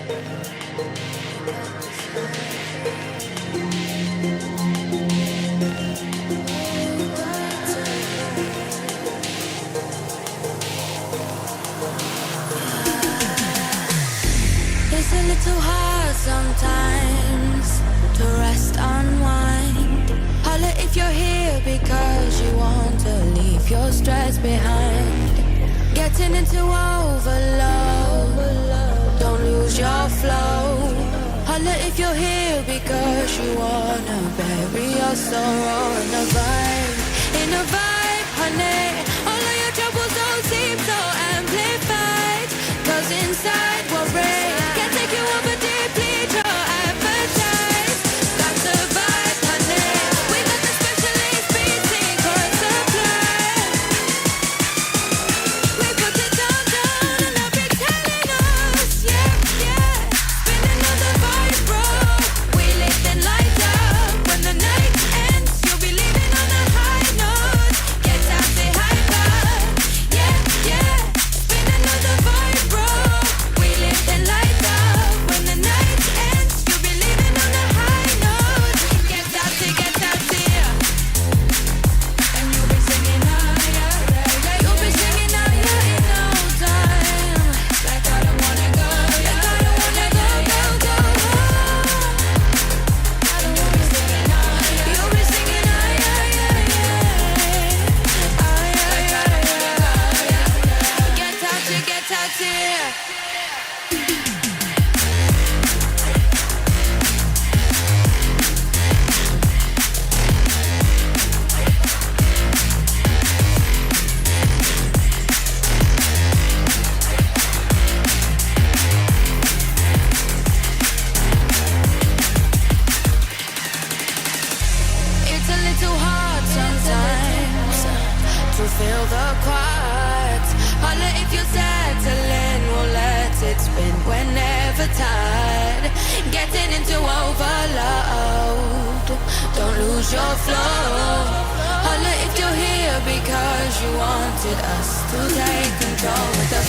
It's a little hard sometimes to rest, unwind. Holla if you're here because you want to leave your stress behind. Getting into overload, don't lose your flow. Holla if you're here because you wanna bury your sorrow in a vibe, honey. All of your troubles don't seem so amplified, 'cause inside we're brave. Can't take you over deeply, your appetite. That's a vibe, honey. We got the specialist beat secret supply. We put it down, and they'll be telling us, yeah. Spinning on the vibe, bro. We lift and light up. When the night ends, you'll be leaving on a high note. Get out, say hi, bye. Yeah. Spinning on the vibe, bro. We lift and light up. When the night ends, you'll be leaving on a high note. Get out, say yeah. And you'll be singing higher. You'll be singing higher in no time. Like I don't wanna go. Like I don't wanna go. I don't wanna be singing higher. You'll be singing higher, Get out, say It's a little hard sometimes to feel the quiet. Holla if you're settling, we'll let it spin whenever tired. Getting into overload, don't lose your flow. Holla if you're here because you wanted us to take control with the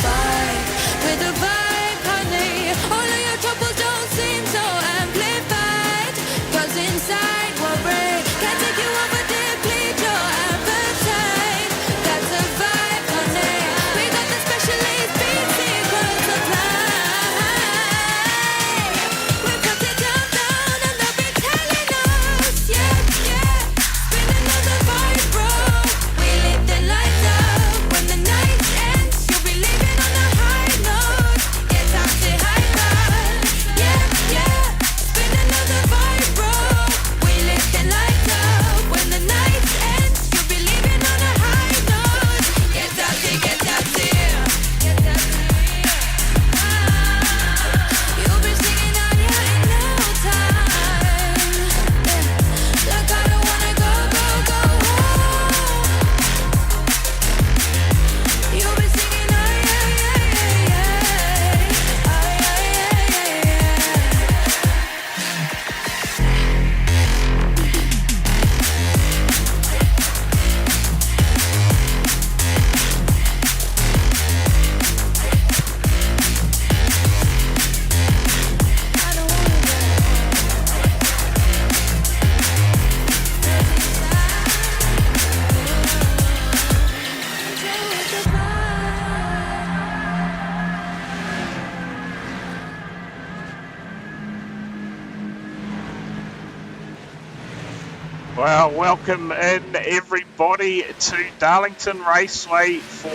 vibe, honey. All of your troubles don't seem so amplified, 'cause inside we're brave. Can't take you over deeply, your appetite. That's a vibe, honey. We got the specialist beat secret supply. We put it down, and they'll be telling us, yeah. Spinning on the vibe, bro. We lift and light up. When the night ends, you'll be leaving on a high note. Get out, say hi, bye. Yeah. Spinning on the vibe, bro. We lift and light up. When the night ends, you'll be leaving on a high note. Get out, say You'll be singing higher in no time. Like I don't wanna go. You'll be singing higher, I don't wanna go. Well, welcome in everybody to Darlington Raceway for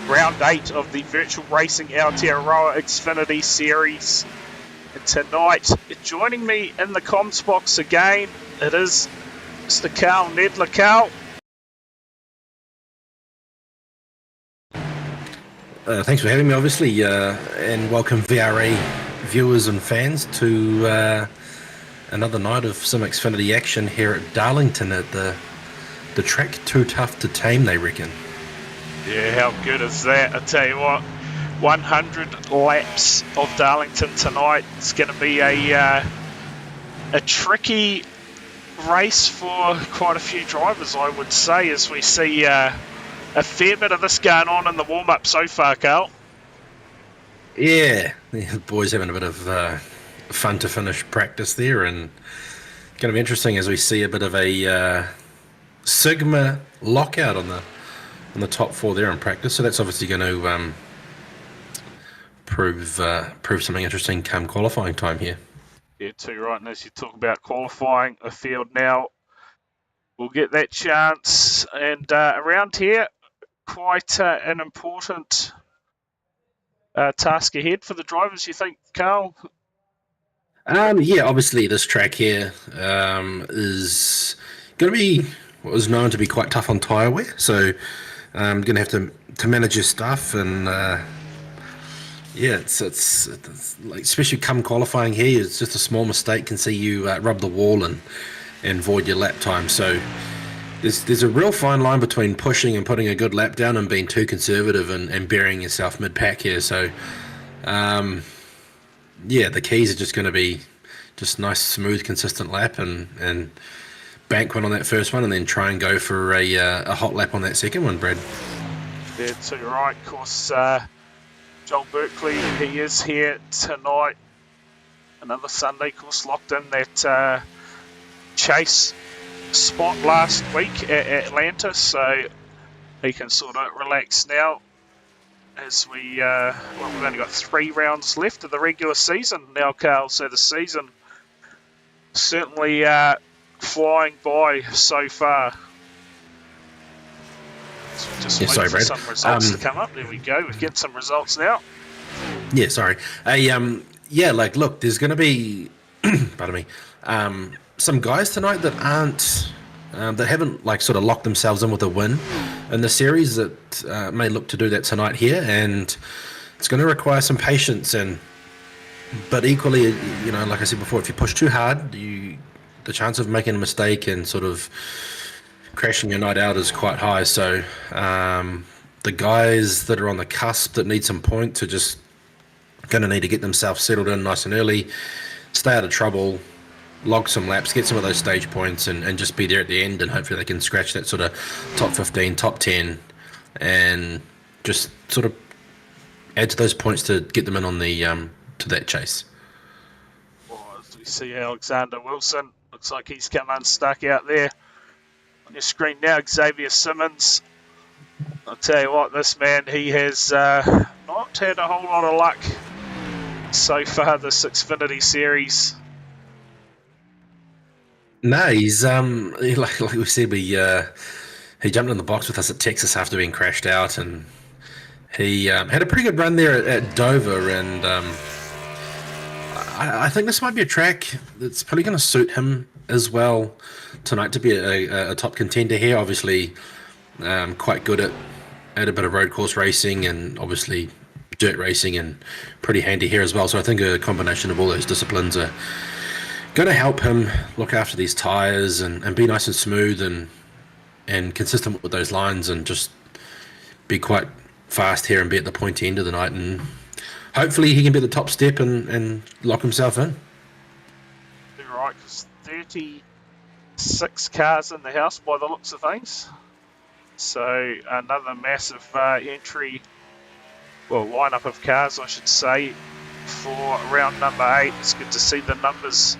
round 8 of the virtual racing VRA Xfinity series. And tonight, joining me in the comms box again, it is Mr. Carl Nedler. Carl. Thanks for having me, obviously, and welcome VRA viewers and fans to another night of some Xfinity action here at Darlington at the track too tough to tame, they reckon. Yeah, how good is that? I tell you what, 100 laps of Darlington tonight. It's going to be a tricky race for quite a few drivers, I would say, as we see a fair bit of this going on in the warm-up so far, Carl. Yeah, the boys having a bit of fun to finish practice there, and going to be interesting as we see a bit of a Sigma lockout on the top four there in practice. So that's obviously going to prove something interesting come qualifying time here. Yeah, too right. And as you talk about qualifying a field now, we'll get that chance. And around here, quite an important task ahead for the drivers, you think, Carl? Yeah, obviously this track here is going to be what was known to be quite tough on tyre wear. So going to have to manage your stuff and. Yeah, it's like especially come qualifying here, it's just a small mistake can see you rub the wall and void your lap time. So there's a real fine line between pushing and putting a good lap down and being too conservative and burying yourself mid pack here. So yeah, the keys are just going to be just nice, smooth, consistent lap and bank one on that first one, and then try and go for a hot lap on that second one, Brad. Yeah, too right. Of course, Joel Berkeley, he is here tonight. Another Sunday course locked in that chase spot last week at Atlanta, so he can sort of relax now as we've only got 3 rounds left of the regular season now, Carl. So the season certainly flying by so far. So just wait for Brad. some results to come up. There we go. We're getting some results now. Yeah, sorry. Yeah, like look, there's going to be, pardon me, some guys tonight that aren't that haven't like sort of locked themselves in with a win in the series that may look to do that tonight here, and it's going to require some patience. But equally, you know, like I said before, if you push too hard, the chance of making a mistake and sort of crashing your night out is quite high. So the guys that are on the cusp that need some points are just going to need to get themselves settled in nice and early, stay out of trouble, log some laps, get some of those stage points, and just be there at the end, and hopefully they can scratch that sort of top 15, top 10, and just sort of add to those points to get them in on the to that chase. Well, as we see Alexander Wilson, looks like he's come unstuck out there. On your screen now, Xavier Simmons. I'll tell you what, this man, he has not had a whole lot of luck so far this Xfinity series. No, he's like we said, he jumped in the box with us at Texas after being crashed out, and he had a pretty good run there at Dover, and I think this might be a track that's probably going to suit him as well tonight to be a top contender here. Obviously, quite good at a bit of road course racing and obviously dirt racing, and pretty handy here as well. So I think a combination of all those disciplines are going to help him look after these tyres and be nice and smooth and consistent with those lines, and just be quite fast here and be at the pointy end of the night, and hopefully he can be at the top step and lock himself in. You're right, because 36 cars in the house by the looks of things. So another massive entry, well, lineup of cars, I should say, for round number 8. It's good to see the numbers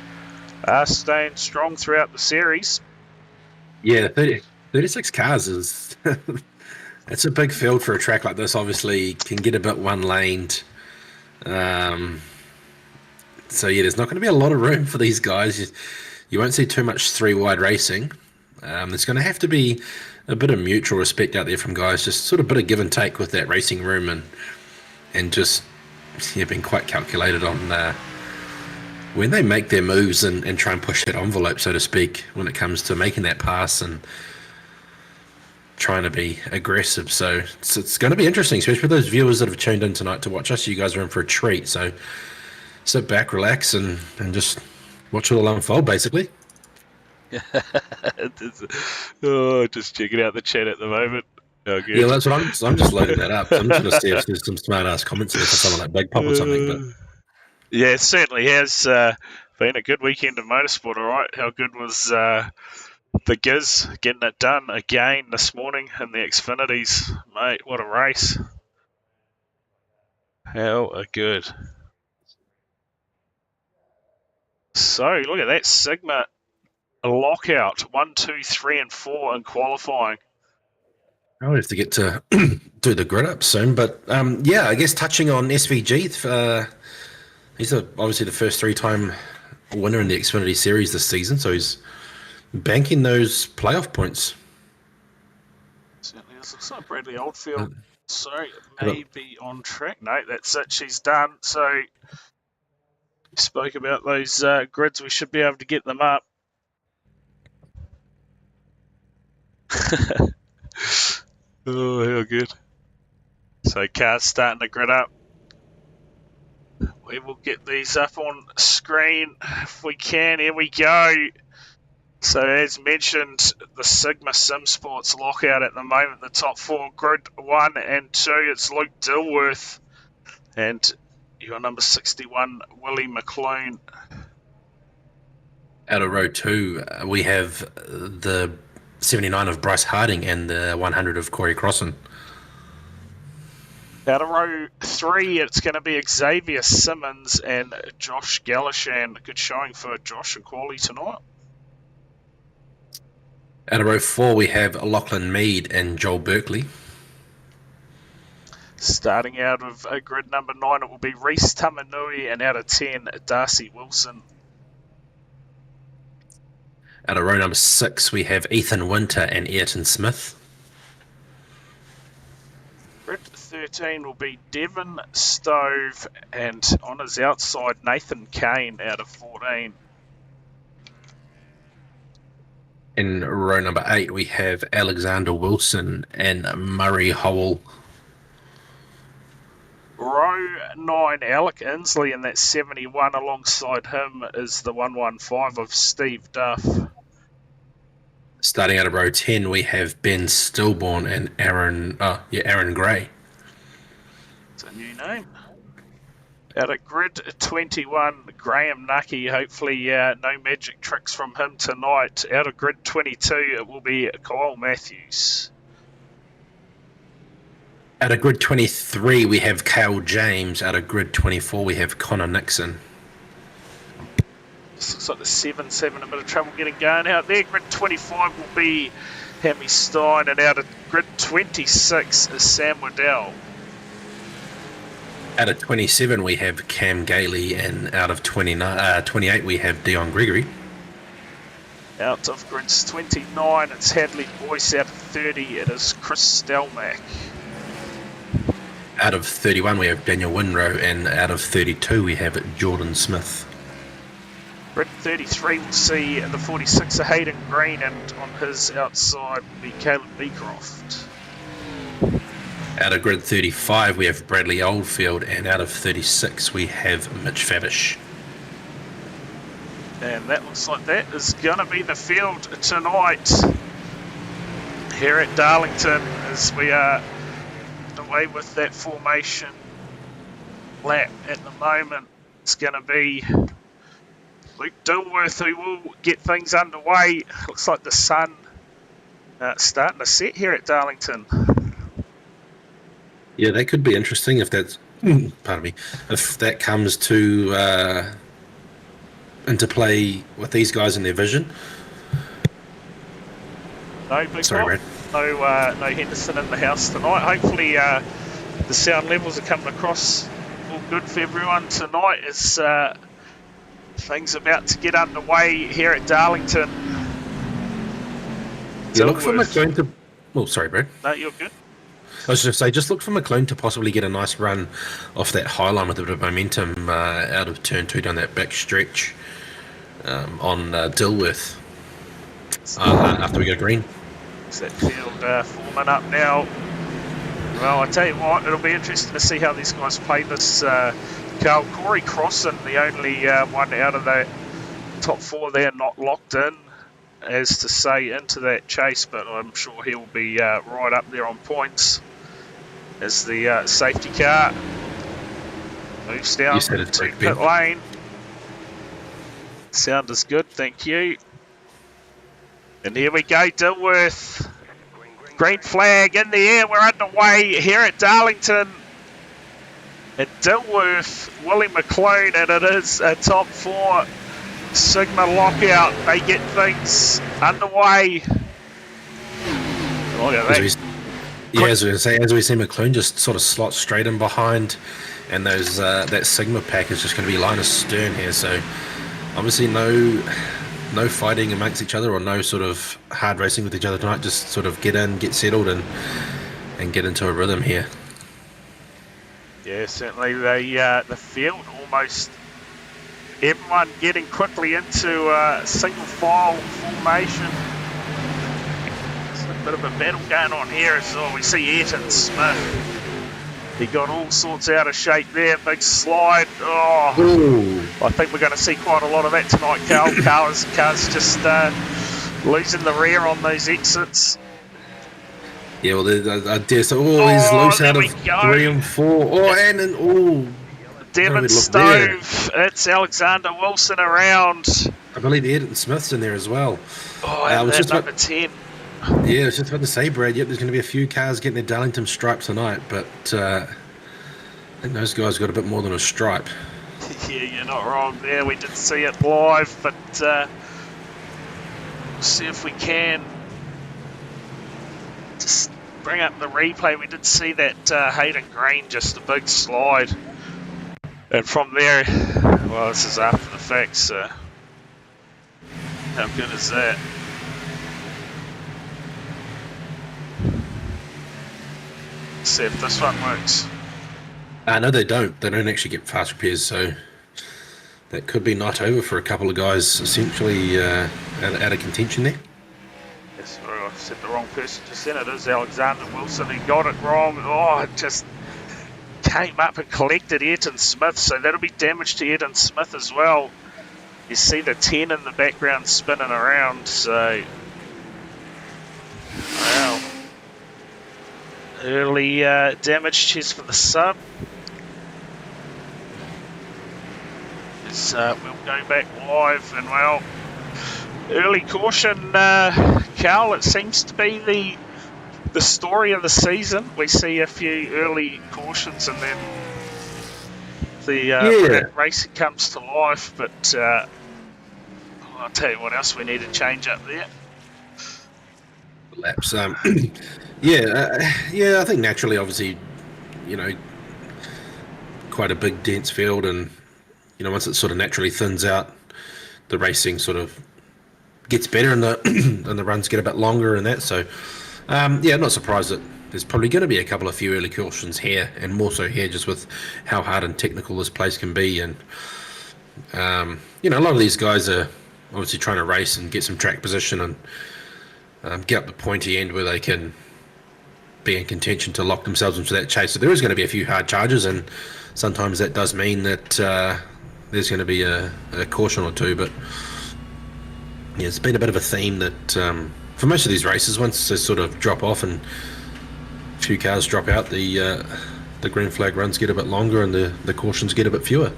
staying strong throughout the series. Yeah, 36 cars is it's a big field for a track like this. Obviously, can get a bit one-laned. So yeah, there's not going to be a lot of room for these guys. You won't see too much three-wide racing. There's going to have to be a bit of mutual respect out there from guys, just sort of a bit of give and take with that racing room, and just being quite calculated on when they make their moves and try and push that envelope, so to speak, when it comes to making that pass and trying to be aggressive. So it's going to be interesting, especially for those viewers that have tuned in tonight to watch us. You guys are in for a treat. So sit back, relax, and just watch it all unfold, basically. Just checking out the chat at the moment. Oh, good. Yeah, that's what I'm just loading that up. I'm just going to see if there's some smart ass comments there for someone like Big Pop or something. But yeah, it certainly has been a good weekend of motorsport. All right, how good was the Giz getting it done again this morning in the Xfinities, mate? What a race! How good. So, look at that Sigma lockout. 1, 2, 3, and 4 in qualifying. I'll have to get to do the grid up soon. But yeah, I guess touching on SVG, he's obviously the first 3-time winner in the Xfinity Series this season, so he's banking those playoff points. Certainly is. Looks like Bradley Oldfield. Sorry, it may be on track. No, that's it. She's done. So, spoke about those grids. We should be able to get them up. Oh, how good. So, cars starting to grid up. We will get these up on screen if we can. Here we go. So, as mentioned, the Sigma Sim Sports lockout at the moment. The top 4, grid 1 and 2. It's Luke Dilworth and your number 61, Willie McLean. Out of row 2, we have the 79 of Bryce Harding and the 100 of Corey Crossan. Out of row 3, it's going to be Xavier Simmons and Josh Galashan. Good showing for Josh and Quali tonight. Out of row 4, we have Lachlan Mead and Joel Berkeley. Starting out of grid number 9, it will be Reese Tamanui, and out of 10, Darcy Wilson. Out of row number 6, we have Ethan Winter and Ayrton Smith. Grid 13 will be Devon Stove, and on his outside, Nathan Kane out of 14. In row number 8, we have Alexander Wilson and Murray Howell. Row 9, Alec Inslee in that 71. Alongside him is the 115 of Steve Duff. Starting out of row 10, we have Ben Stillborn and Aaron Gray. It's a new name. Out at grid 21, Graham Nucky. Hopefully no magic tricks from him tonight. Out of grid 22, it will be Kyle Matthews. Out of grid 23, we have Cale James. Out of grid 24, we have Connor Nixon. This looks like the 7-7, a bit of trouble getting going out there. Grid 25 will be Hammy Stein, and out of grid 26 is Sam Waddell. Out of 27, we have Cam Gailey, and out of 28, we have Dion Gregory. Out of grids 29, it's Hadley Boyce. Out of 30, it is Chris Stelmack. Out of 31, we have Daniel Winrow, and out of 32, we have Jordan Smith. Grid 33 will see the 46 of Hayden Green, and on his outside will be Caleb Beecroft. Out of grid 35, we have Bradley Oldfield, and out of 36, we have Mitch Favish. And that looks like that is going to be the field tonight here at Darlington, as we are away with that formation lap at the moment. It's going to be Luke Dilworth who will get things underway. Looks like the sun starting to set here at Darlington. Yeah, that could be interesting if that's, pardon me, if that comes to into play with these guys in their vision. No big Sorry, Brad. No Henderson in the house tonight. Hopefully the sound levels are coming across all good for everyone tonight, as things are about to get underway here at Darlington. You look for McLean to... Oh, sorry, Brad. No, you're good. I was just going to say, just look for McLean to possibly get a nice run off that high line with a bit of momentum out of turn 2 down that back stretch on Dilworth after we go green. Is that field forming up now? Well, I tell you what, it'll be interesting to see how these guys play this. Carl, Corey Crossan, the only one out of the top 4 there not locked in, as to say, into that chase, but I'm sure he'll be right up there on points as the safety car moves down to pit lane. Sound is good, thank you. And here we go, Dilworth. Green flag in the air, we're underway here at Darlington. And Dilworth, Willie McLean, and it is a top 4 Sigma lockout. They get things underway. Look at that. As we see McLean just sort of slot straight in behind, and those that Sigma pack is just going to be line astern here. So obviously no fighting amongst each other, or no sort of hard racing with each other tonight. Just sort of get in, get settled, and get into a rhythm here. Yeah, certainly the field almost everyone getting quickly into single file formation. There's a bit of a battle going on here as well. We see Ayrton Smith. He got all sorts out of shape there. Big slide. Oh, ooh. I think we're going to see quite a lot of that tonight, Carl. Cars just losing the rear on those exits. Yeah, well, I dare say, he's loose out of 3 and 4. Devon Stove. It's Alexander Wilson around. I believe Ayrton Smith's in there as well. That's number 10. Yeah, I was just about to say, Brad, yep, there's going to be a few cars getting their Darlington stripe tonight, but I think those guys got a bit more than a stripe. Yeah, you're not wrong there. We didn't see it live, but we'll see if we can just bring up the replay. We did see that Hayden Green, just a big slide. And from there, well, this is after the fact, so how good is that? Let's see if this one works. No, they don't. They don't actually get fast repairs, so that could be night over for a couple of guys essentially out of contention there. Yes, I said the wrong person just then. It is Alexander Wilson. He got it wrong. Oh, it just came up and collected Ayrton Smith, so that'll be damage to Ayrton Smith as well. You see the 10 in the background spinning around, so wow. Early damage chest for the sub. We'll go back live, and well, early caution, Cal, it seems to be the story of the season. We see a few early cautions, and then the racing comes to life. But I'll tell you what else we need to change up there. Laps. I think naturally, obviously, quite a big dense field, and once it sort of naturally thins out, the racing sort of gets better, and the runs get a bit longer and that. So I'm not surprised that there's probably going to be a few early cautions here, and more so here just with how hard and technical this place can be. And a lot of these guys are obviously trying to race and get some track position and get up the pointy end where they can be in contention to lock themselves into that chase. So there is going to be a few hard charges, and sometimes that does mean that there's going to be a caution or two. But yeah, it's been a bit of a theme that for most of these races, once they sort of drop off and a few cars drop out, the green flag runs get a bit longer and the cautions get a bit fewer.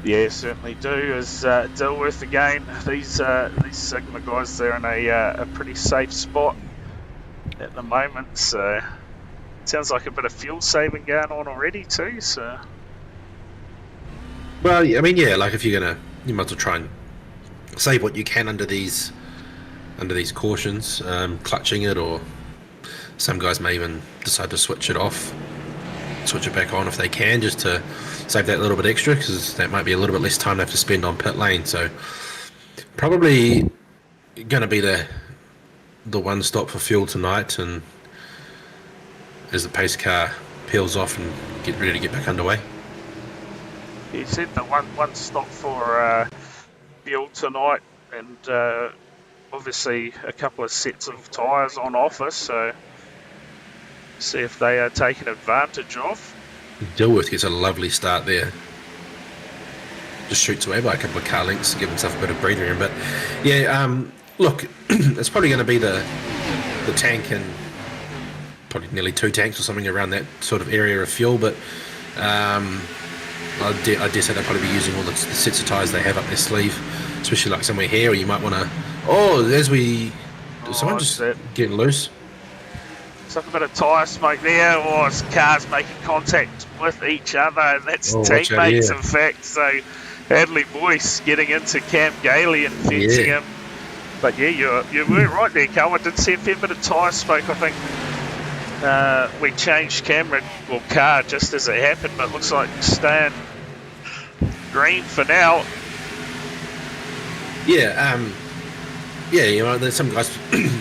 Yeah, certainly do. As Dilworth again, these Sigma guys, they're in a pretty safe spot at the moment. So it sounds like a bit of fuel saving going on already too. So, well, I mean, yeah, like if you're gonna, you might as well try and save what you can under these cautions, clutching it, or some guys may even decide to switch it off, switch it back on if they can, just to save that little bit extra, because that might be a little bit less time they have to spend on pit lane. So probably going to be the one stop for fuel tonight, and as the pace car peels off and get ready to get back underway. You said the one stop for fuel tonight, and obviously a couple of sets of tyres on offer, so see if they are taken advantage of. Dilworth gets a lovely start there. Just shoots away by a couple of car lengths to give himself a bit of breathing room. But yeah, look, it's probably going to be the tank and probably nearly 2 tanks or something around that sort of area of fuel. But I dare say they'll probably be using all the sets of tyres they have up their sleeve, especially like somewhere here, or you might want to. Someone just getting loose. Looks like a bit of tyre smoke there, or cars making contact with each other, and that's teammates, in fact. So Hadley Boyce getting into Cam Gailey and fencing him. But yeah, you were right there, Carl. I did see a fair bit of tyre smoke. I think we changed camera or car just as it happened, but it looks like staying green for now. Yeah, you know, there's some guys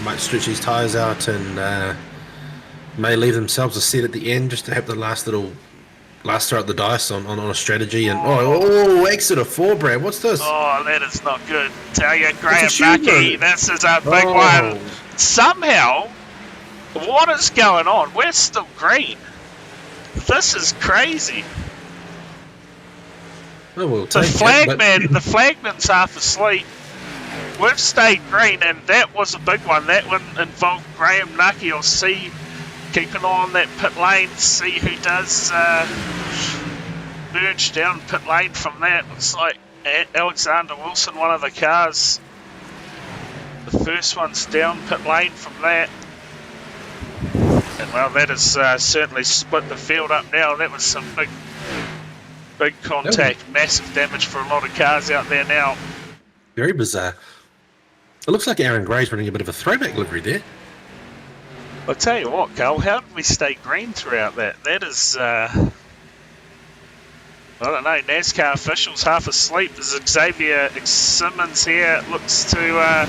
might stretch these tyres out and may leave themselves a set at the end just to have the last throw at the dice on a strategy. And exit of 4, Brad. What's this? Oh, that is not good. Tell you, Graham Nucky, this is a big one. Somehow, what is going on? We're still green. This is crazy. Oh, we'll the flagman's half asleep. We've stayed green, and that was a big one. That one involved Graham Nucky. I'll see. Keep an eye on that pit lane, see who does merge down pit lane from that. Looks like Alexander Wilson, one of the cars. The first one's down pit lane from that. And well, that has certainly split the field up now. That was some big contact, massive damage for a lot of cars out there now. Very bizarre. It looks like Aaron Gray's running a bit of a throwback livery there. I'll tell you what, Carl, how did we stay green throughout that? That is, I don't know, NASCAR officials half asleep. There's Xavier Simmons here. Looks to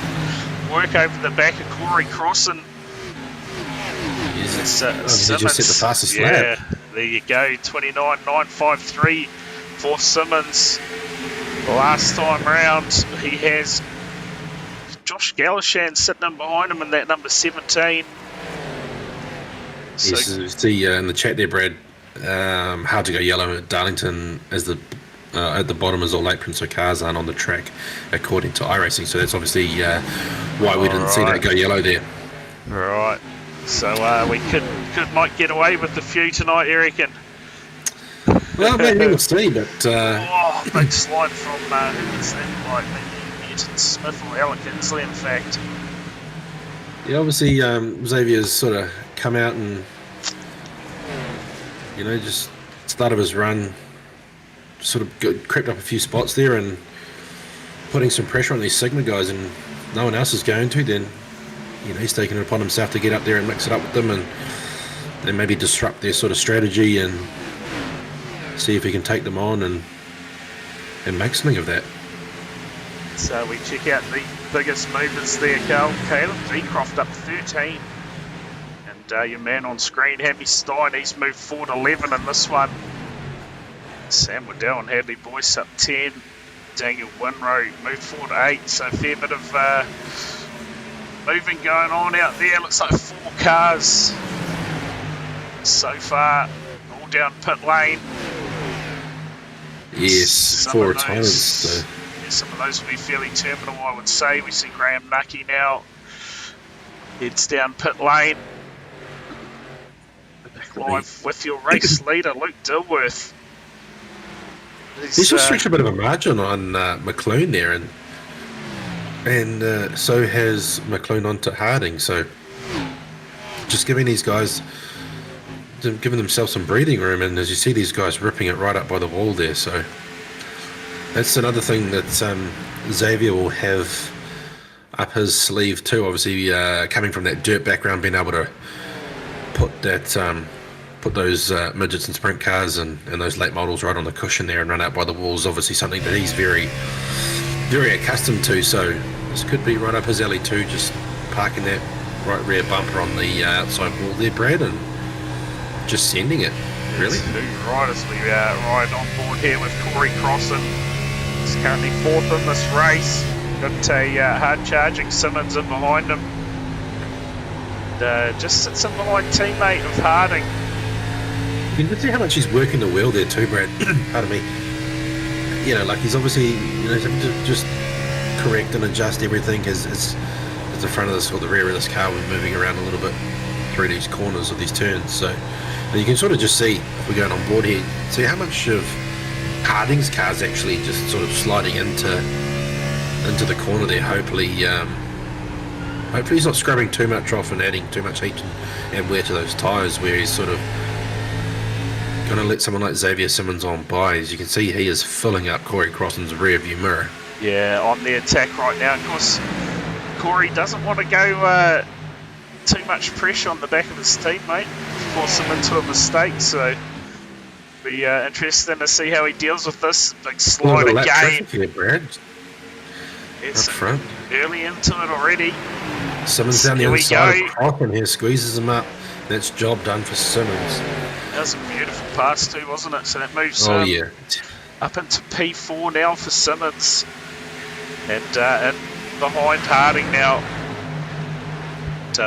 work over the back of Corey Crossan. Simmons. He just set the fastest lap. There you go, 29.953 for Simmons. Last time round, he has Josh Galashan sitting in behind him in that number 17. So, see in the chat there, Brad, hard to go yellow at Darlington as the at the bottom is all late Prince of cars aren't on the track according to iRacing. So that's obviously why we didn't see that go yellow there. Right. So we might get away with the few tonight, you reckon? Well, maybe we'll see, but... big slide from, who's that, like, maybe Newton Smith or Alec Inslee, in fact. Yeah, obviously, Xavier's sort of come out and, you know, just started his run, sort of crept up a few spots there and putting some pressure on these Sigma guys, and no one else is going to, then, you know, he's taken it upon himself to get up there and mix it up with them and then maybe disrupt their sort of strategy and see if he can take them on and make something of that. So we check out the biggest movers there, Carl. Caleb Beecroft up 13. And your man on screen, Hammy Stein, he's moved forward 11 in this one. Sam Waddell and Hadley Boyce up 10. Daniel Winrow moved forward 8. So a fair bit of moving going on out there. Looks like 4 cars so far, all down pit lane. Yes, 4 retirements. So. Yeah, some of those will be fairly terminal, I would say. We see Graham Nucky now. Heads down pit lane. Live with your race leader, Luke Dilworth. He's just stretched a bit of a margin on McLean there, and so has McLean onto Harding. So just giving these guys, giving themselves some breathing room, and as you see these guys ripping it right up by the wall there. So that's another thing that Xavier will have up his sleeve too. Obviously, coming from that dirt background, being able to put that put those midgets and sprint cars and those late models right on the cushion there and run out by the walls, obviously something that he's very, very accustomed to. So this could be right up his alley too, just parking that right rear bumper on the outside wall there, Brad, and just sending it, really. Right as we ride on board here with Corey Crossan. He's currently 4th in this race. Got a hard-charging Simmons in behind him. And, just sits in behind teammate of Harding. You can see how much he's working the wheel there too, Brad. Pardon me. You know, like he's obviously, you know, to just correct and adjust everything as the front of this or the rear of this car was moving around a little bit through these corners of these turns. So you can sort of just see, if we're going on board here, see how much of Harding's car's actually just sort of sliding into the corner there, hopefully Hopefully he's not scrubbing too much off and adding too much heat and wear to those tyres where he's sort of going to let someone like Xavier Simmons on by. As you can see, he is filling up Corey Crossan's rear view mirror. Yeah, on the attack right now. Of course, Corey doesn't want to go too much pressure on the back of his teammate, force him into a mistake, so be interesting to see how he deals with this big slide again. Here, Brad. It's up front. Early into it already. Simmons down the inside of Crossan here, squeezes him up. That's job done for Simmons. That was a beautiful pass too, wasn't it? So that moves up into P4 now for Simmons. And behind Harding now.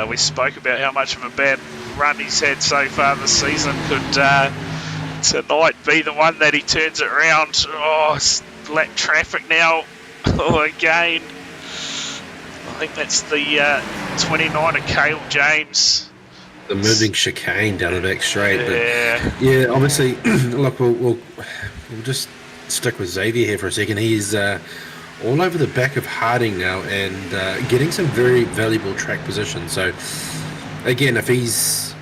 We spoke about how much of a bad run he's had so far this season. Could tonight be the one that he turns it around? Oh, black traffic now. Oh, again. I think that's the 29 of Cale James. The moving chicane down the back straight. Yeah. But yeah, obviously, look, we'll just stick with Xavier here for a second. He's all over the back of Harding now and getting some very valuable track position. So, again, if he's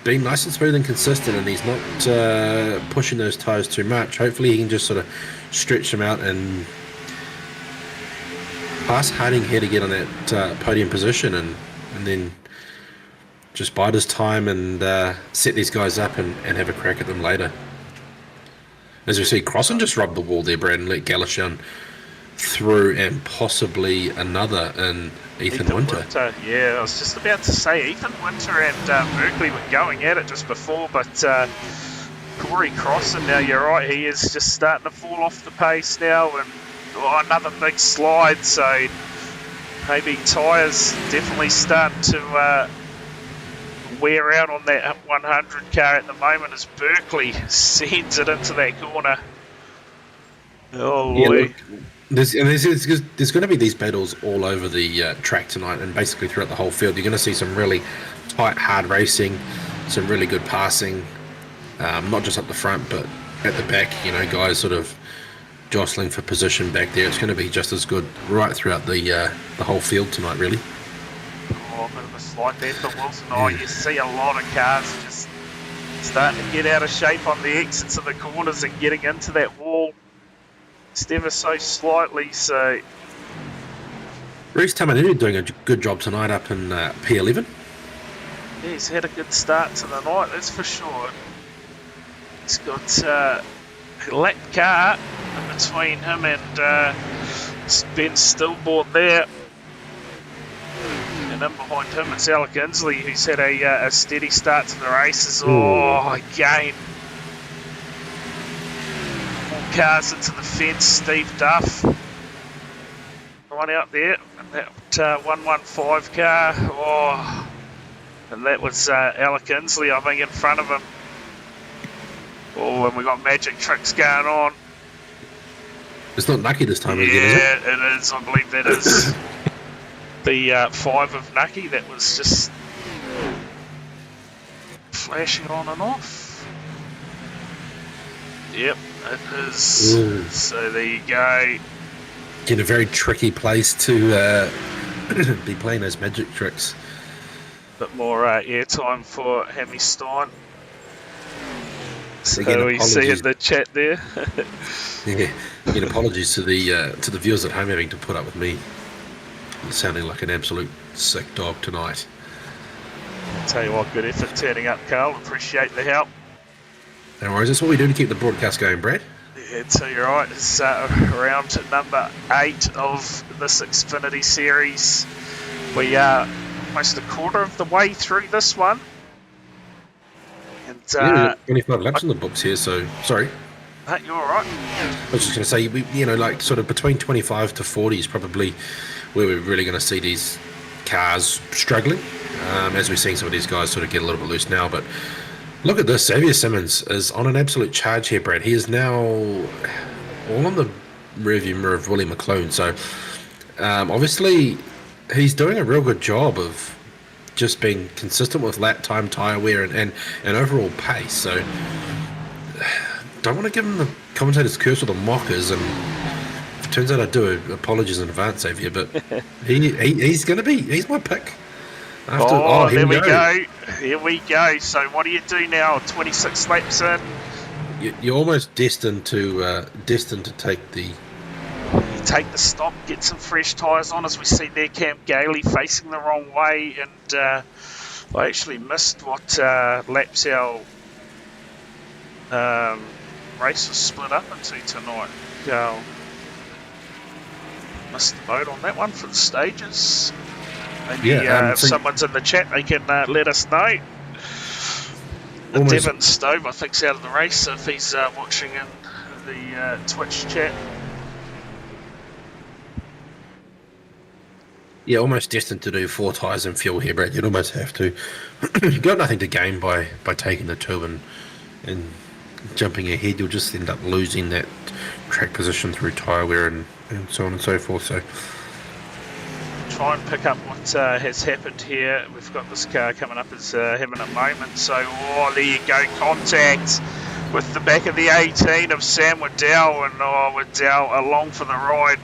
being nice and smooth and consistent and he's not pushing those tyres too much, hopefully he can just sort of stretch them out and pass Harding here to get on that podium position and then just bide his time and set these guys up and have a crack at them later. As we see, Crossan just rubbed the wall there, Brad, and let Galashan through and possibly another in Ethan Winter. Yeah, I was just about to say Ethan Winter and Berkeley were going at it just before, but Corey Crossan now, you're right, he is just starting to fall off the pace now, and another big slide, so maybe tyres definitely starting to wear out on that 100 car at the moment as Berkeley sends it into that corner. Oh, yeah, look, there's going to be these battles all over the track tonight and basically throughout the whole field. You're going to see some really tight, hard racing, some really good passing, not just up the front but at the back, you know, guys sort of jostling for position back there. It's going to be just as good right throughout the whole field tonight, really. Oh, a bit of a slide there for Wilson. Oh, you see a lot of cars just starting to get out of shape on the exits of the corners and getting into that wall just ever so slightly. So Reece Tamanini doing a good job tonight up in P11. Yeah, he's had a good start to the night, that's for sure. He's got a lap car between him and Ben Stillborn there. And in behind him it's Alec Inslee, who's had a steady start to the races. Oh, again. More cars into the fence. Steve Duff. One out there. And that 115 car. Oh. And that was Alec Inslee, I think, in front of him. Oh, and we got magic tricks going on. It's not Nucky this time again, is it? Yeah, it is. I believe that is the 5 of Nucky that was just flashing on and off. Yep, it is. Ooh. So there you go. In a very tricky place to be playing those magic tricks. Bit more airtime for Hammy Stein. So again, we see in the chat there. Yeah, again, apologies to the viewers at home having to put up with me sounding like an absolute sick dog tonight. I'll tell you what, good effort turning up, Carl. Appreciate the help. No worries, that's what we do to keep the broadcast going, Brad. Yeah, so you're right. It's round number 8 of this Xfinity series. We are almost a quarter of the way through this one. And, yeah, 25 laps in the books here, so sorry. You're all right. I was just going to say, like sort of between 25 to 40 is probably where we're really going to see these cars struggling, as we're seeing some of these guys sort of get a little bit loose now. But look at this, Xavier Simmons is on an absolute charge here, Brad. He is now all on the rearview mirror of Willie McClone. So obviously he's doing a real good job of just being consistent with lap time, tyre wear, and overall pace. So don't want to give him the commentator's curse or the mockers and turns out I do. Apologies in advance, Xavier, but he's my pick. There we go. Here we go. So what do you do now? 26 laps in. You're almost destined to take the. You take the stop, get some fresh tyres on, as we see there. Cam Gailey facing the wrong way, and I actually missed what laps our race was split up into tonight. Missed the boat on that one for the stages. Maybe if someone's in the chat, they can let us know. Devon Stove, I think, is out of the race, so if he's watching in the Twitch chat. Yeah, almost destined to do 4 tyres and fuel here, Brad. You'd almost have to. You've got nothing to gain by taking the 2 and jumping ahead. You'll just end up losing that track position through tyre wear and so on and so forth. So try and pick up what has happened here. We've got this car coming up as having a moment. So, there you go, contact with the back of the 18 of Sam Waddell, and Waddell along for the ride.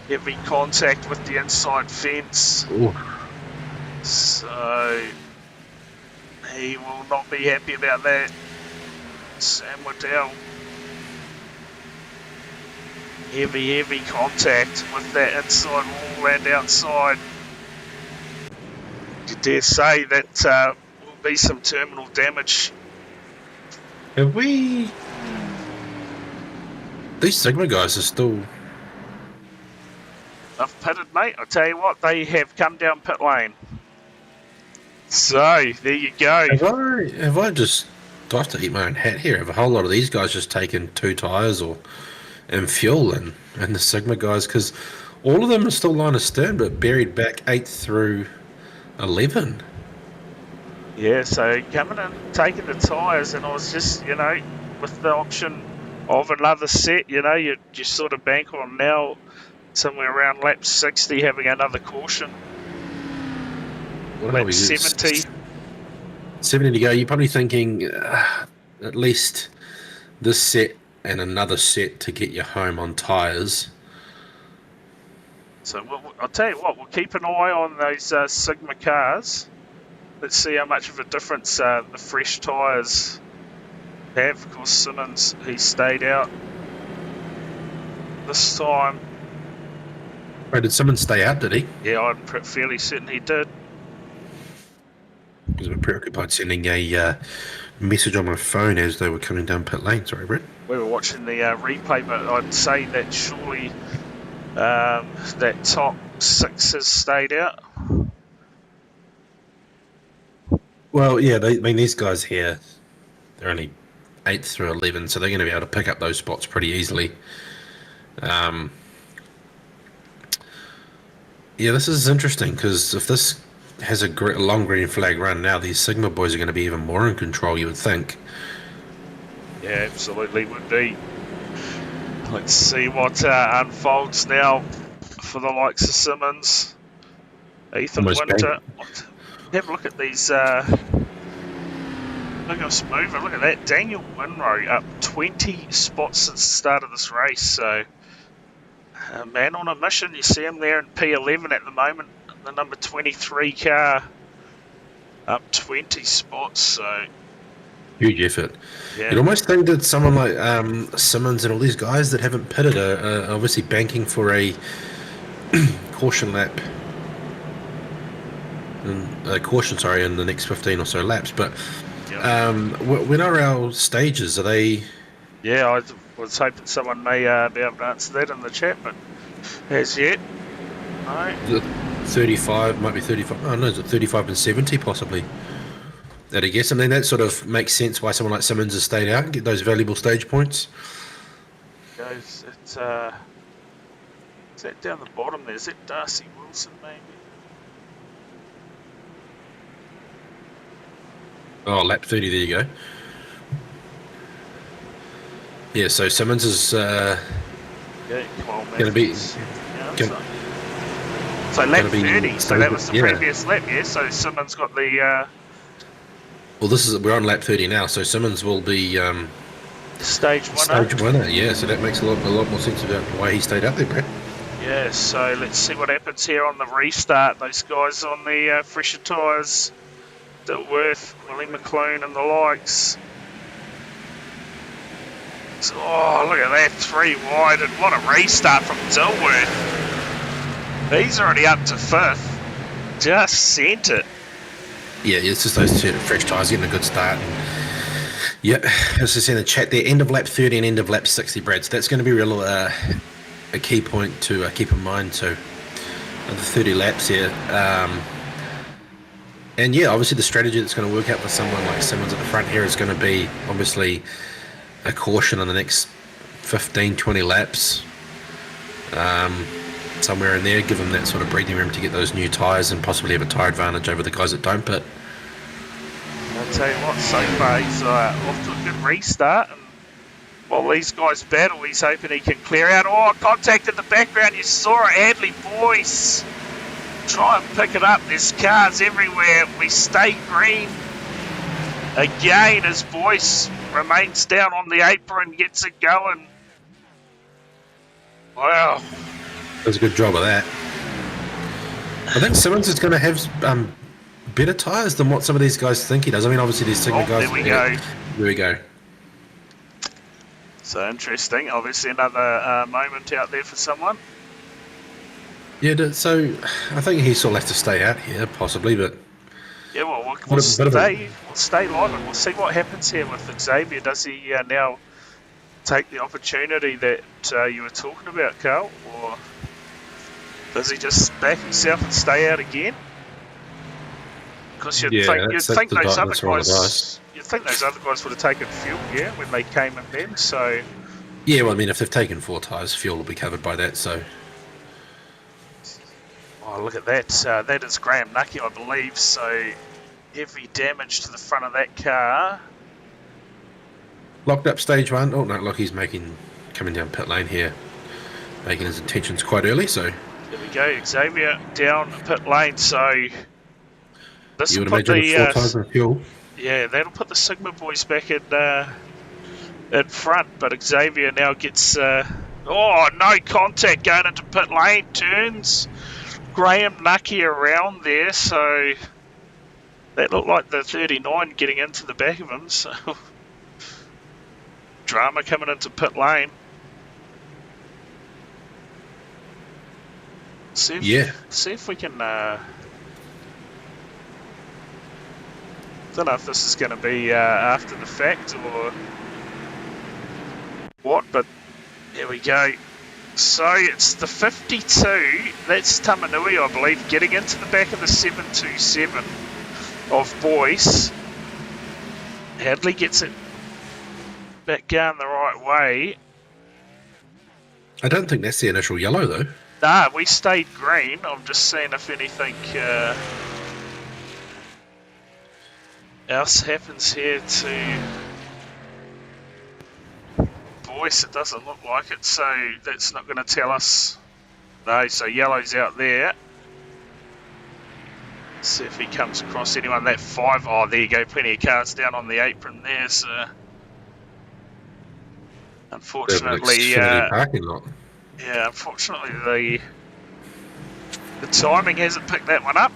Heavy contact with the inside fence. Ooh. So he will not be happy about that. Sam Waddell. Heavy contact with that inside wall and outside. You dare say that will be some terminal damage. Have we... These Sigma guys are still... I've pitted, mate. I'll tell you what, they have come down pit lane. So, there you go. Have I just... Do I have to eat my own hat here? Have a whole lot of these guys just taken 2 tyres and fuel and the Sigma guys? Because all of them are still line of stern, but buried back 8th through 11. Yeah, so coming in, taking the tyres, and I was just, with the option of another set, you sort of bank on now somewhere around lap 60 having another caution. Lap 70. 70 to go. You're probably thinking at least this set and another set to get you home on tyres. So I'll tell you what, we'll keep an eye on those Sigma cars. Let's see how much of a difference the fresh tyres have. Of course, Simmons, he stayed out this time. Wait, did Simmons stay out, did he? Yeah, I'm fairly certain he did. I was a bit preoccupied sending a message on my phone as they were coming down pit lane. Sorry, Brett. We were watching the replay, but I'd say that surely that top 6 has stayed out. Well, yeah, these guys here, they're only 8th through 11, so they're going to be able to pick up those spots pretty easily. Yeah, this is interesting, because if this has a long green flag run now, these Sigma boys are going to be even more in control, you would think. Yeah, absolutely would be. Let's see what unfolds now for the likes of Simmons, Ethan Winter. Have a look at these. Look how smooth. Look at that. Daniel Winrow up 20 spots since the start of this race. So, man on a mission. You see him there in P11 at the moment. The number 23 car up 20 spots. So, huge effort. Yeah. You'd almost think that someone like Simmons and all these guys that haven't pitted are obviously banking for a caution lap. In the next 15 or so laps. But when are our stages? Are they? Yeah, I was hoping someone may be able to answer that in the chat, but as yet, no. 35, might be 35. Oh no, is it 35 and 70 possibly? That I guess. I mean, that sort of makes sense why someone like Simmons has stayed out and get those valuable stage points. Goes it's is that down the bottom there? Is it Darcy Wilson maybe? Oh, lap 30, there you go. Yeah, so Simmons is going to be... So lap 30, so that was the previous lap, yeah? So Simmons got the... Well, we're on lap 30 now, so Simmons will be Stage winner. Stage winner, yeah, so that makes a lot more sense about why he stayed up there, Brad. Yeah, so let's see what happens here on the restart. Those guys on the fresher tyres, Dilworth, Willie McLean and the likes. So, oh, look at that, 3 wide, and what a restart from Dilworth. He's already up to 5th. Just sent it. Yeah, it's just those two fresh tyres getting a good start. And, yeah, as I said in the chat there, end of lap 30 and end of lap 60, Brad. So that's going to be real, a key point to keep in mind too. The 30 laps here. And yeah, obviously the strategy that's going to work out for someone like Simmons at the front here is going to be obviously a caution on the next 15, 20 laps. Somewhere in there, give them that sort of breathing room to get those new tyres and possibly have a tyre advantage over the guys that don't pit. I'll tell you what, so far he's off to a good restart. And while these guys battle, he's hoping he can clear out. Oh, contact in the background, you saw it, Adley Boyce. Try and pick it up, there's cars everywhere. We stay green. Again, as Boyce remains down on the apron, gets it going. Wow. Does a good job of that. I think Simmons is going to have better tyres than what some of these guys think he does. I mean, obviously these Sigma guys... There we go. There we go. So interesting. Obviously another moment out there for someone. Yeah, so I think he sort of has to stay out here, possibly, but... Yeah, well, we'll stay live and we'll see what happens here with Xavier. Does he now take the opportunity that you were talking about, Carl? Or does he just back himself and stay out again? Because you'd think those other guys would have taken fuel, yeah, when they came in then, so... Yeah, well, I mean, if they've taken 4 tyres, fuel will be covered by that, so... Oh, look at that. That is Graham Nucky, I believe, so heavy damage to the front of that car. Locked up stage 1. Oh, no, look, he's coming down pit lane here, making his intentions quite early, so... There we go, Xavier down pit lane, so... This You will would put imagine 4 tyres of fuel. Yeah, that'll put the Sigma boys back in front, but Xavier now gets... oh, no contact going into pit lane, turns Graham Nucky around there, so that looked like the 39 getting into the back of him, so drama coming into pit lane. See if we can... don't know if this is going to be after the fact or what, but here we go. So it's the 52, that's Tamanui, I believe, getting into the back of the 727 of Boyce. Hadley gets it back going the right way. I don't think that's the initial yellow, though. Nah, we stayed green. I'm just seeing if anything else happens here to Boyce. It doesn't look like it, so that's not going to tell us. No, so yellow's out there. Let's see if he comes across anyone. That 5, oh, there you go, plenty of cars down on the apron there, so unfortunately, parking lot. Yeah, unfortunately the timing hasn't picked that one up.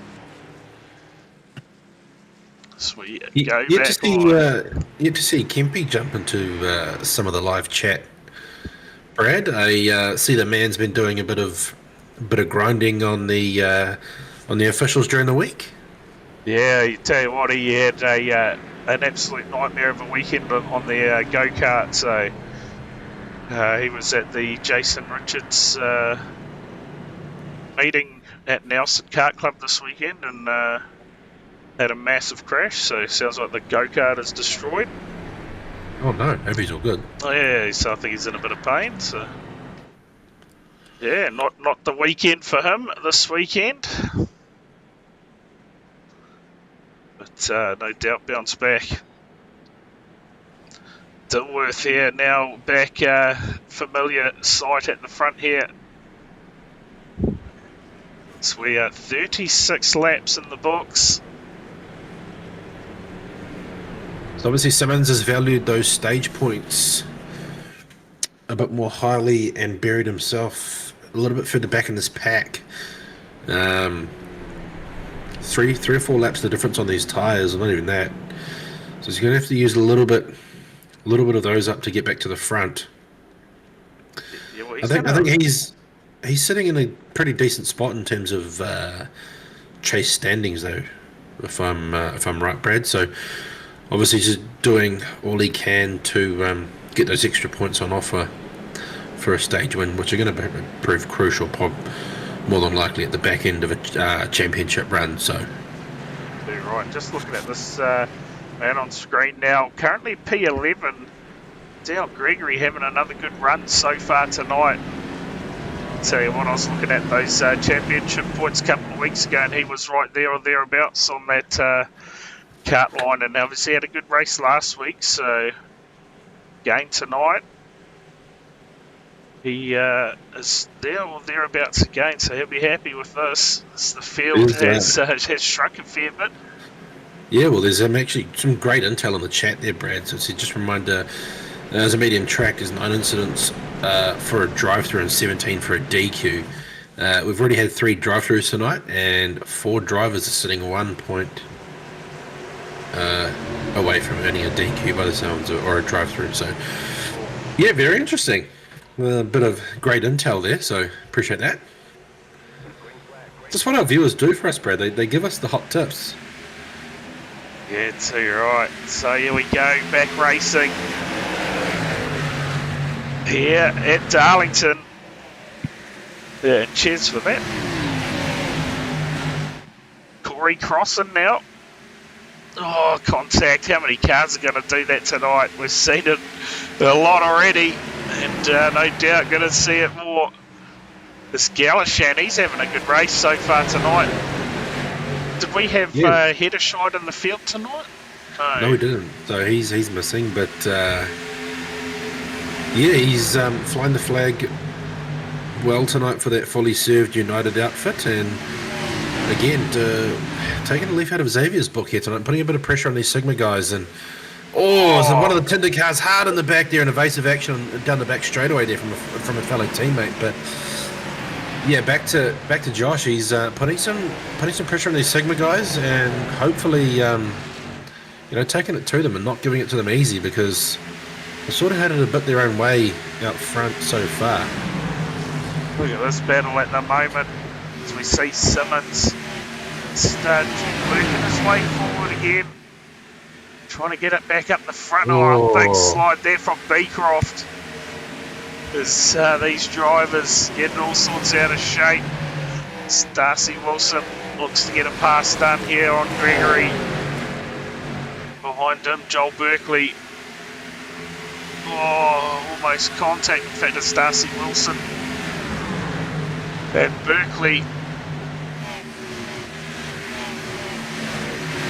Sweet. Go yet back. to see Kempy jump into some of the live chat. Brad, I see the man's been doing a bit of grinding on the officials during the week. Yeah, I tell you what, he had an absolute nightmare of a weekend on the go-kart. So he was at the Jason Richards meeting at Nelson Kart Club this weekend and had a massive crash, so it sounds like the go-kart is destroyed. Oh no, hope he's all good. Oh yeah, so I think he's in a bit of pain, so... Yeah, not the weekend for him this weekend. But no doubt bounce back. Dilworth here, now back familiar sight at the front here. So we are 36 laps in the books. So obviously Simmons has valued those stage points a bit more highly and buried himself a little bit further back in this pack. Three or four laps the difference on these tyres, not even that. So he's going to have to use a little bit of those up to get back to the front. Yeah, well, I think he's sitting in a pretty decent spot in terms of chase standings, though, if I'm right, Brad. So obviously he's just doing all he can to get those extra points on offer for a stage win, which are going to prove crucial, more than likely at the back end of a championship run. So. You're right. Just looking at this man on screen now. Currently P11. Dale Gregory having another good run so far tonight. Tell you what, I was looking at those championship points a couple of weeks ago, and he was right there or thereabouts on that cart line, and obviously had a good race last week. So again tonight, he is there or thereabouts again, so he'll be happy with this. The field has shrunk a fair bit. Yeah, well, there's actually some great intel in the chat there, Brad. So it's just a reminder, as a medium track, there's 9 incidents for a drive-through and 17 for a DQ. We've already had 3 drive-throughs tonight, and 4 drivers are sitting 1 point away from earning a DQ by the sounds, or a drive-through. So, yeah, very interesting. A bit of great intel there, so appreciate that. That's what our viewers do for us, Brad. They give us the hot tips. Yeah, so you're right. So here we go, back racing here at Darlington. Yeah, cheers for that. Corey crossing now. Oh, contact. How many cars are going to do that tonight? We've seen it a lot already, and no doubt going to see it more. This Galashan, he's having a good race so far tonight. Did we have header shot in the field tonight? No, we didn't. So he's missing, but yeah, he's flying the flag well tonight for that fully served United outfit, and again taking a leaf out of Xavier's book here tonight, putting a bit of pressure on these Sigma guys, and so one of the Tinder cars hard in the back there, an evasive action down the back straightaway there from a fellow teammate, but. Yeah, back to Josh. He's putting some pressure on these Sigma guys, and hopefully, taking it to them and not giving it to them easy, because they sort of had it a bit their own way out front so far. Look at this battle at the moment as we see Simmons start working his way forward again, trying to get it back up the front. Oh, a big slide there from Beecroft. As these drivers getting all sorts out of shape. Darcy Wilson looks to get a pass done here on Gregory. Behind him, Joel Berkeley. Oh, almost contact. In fact, it's Darcy Wilson and Berkeley.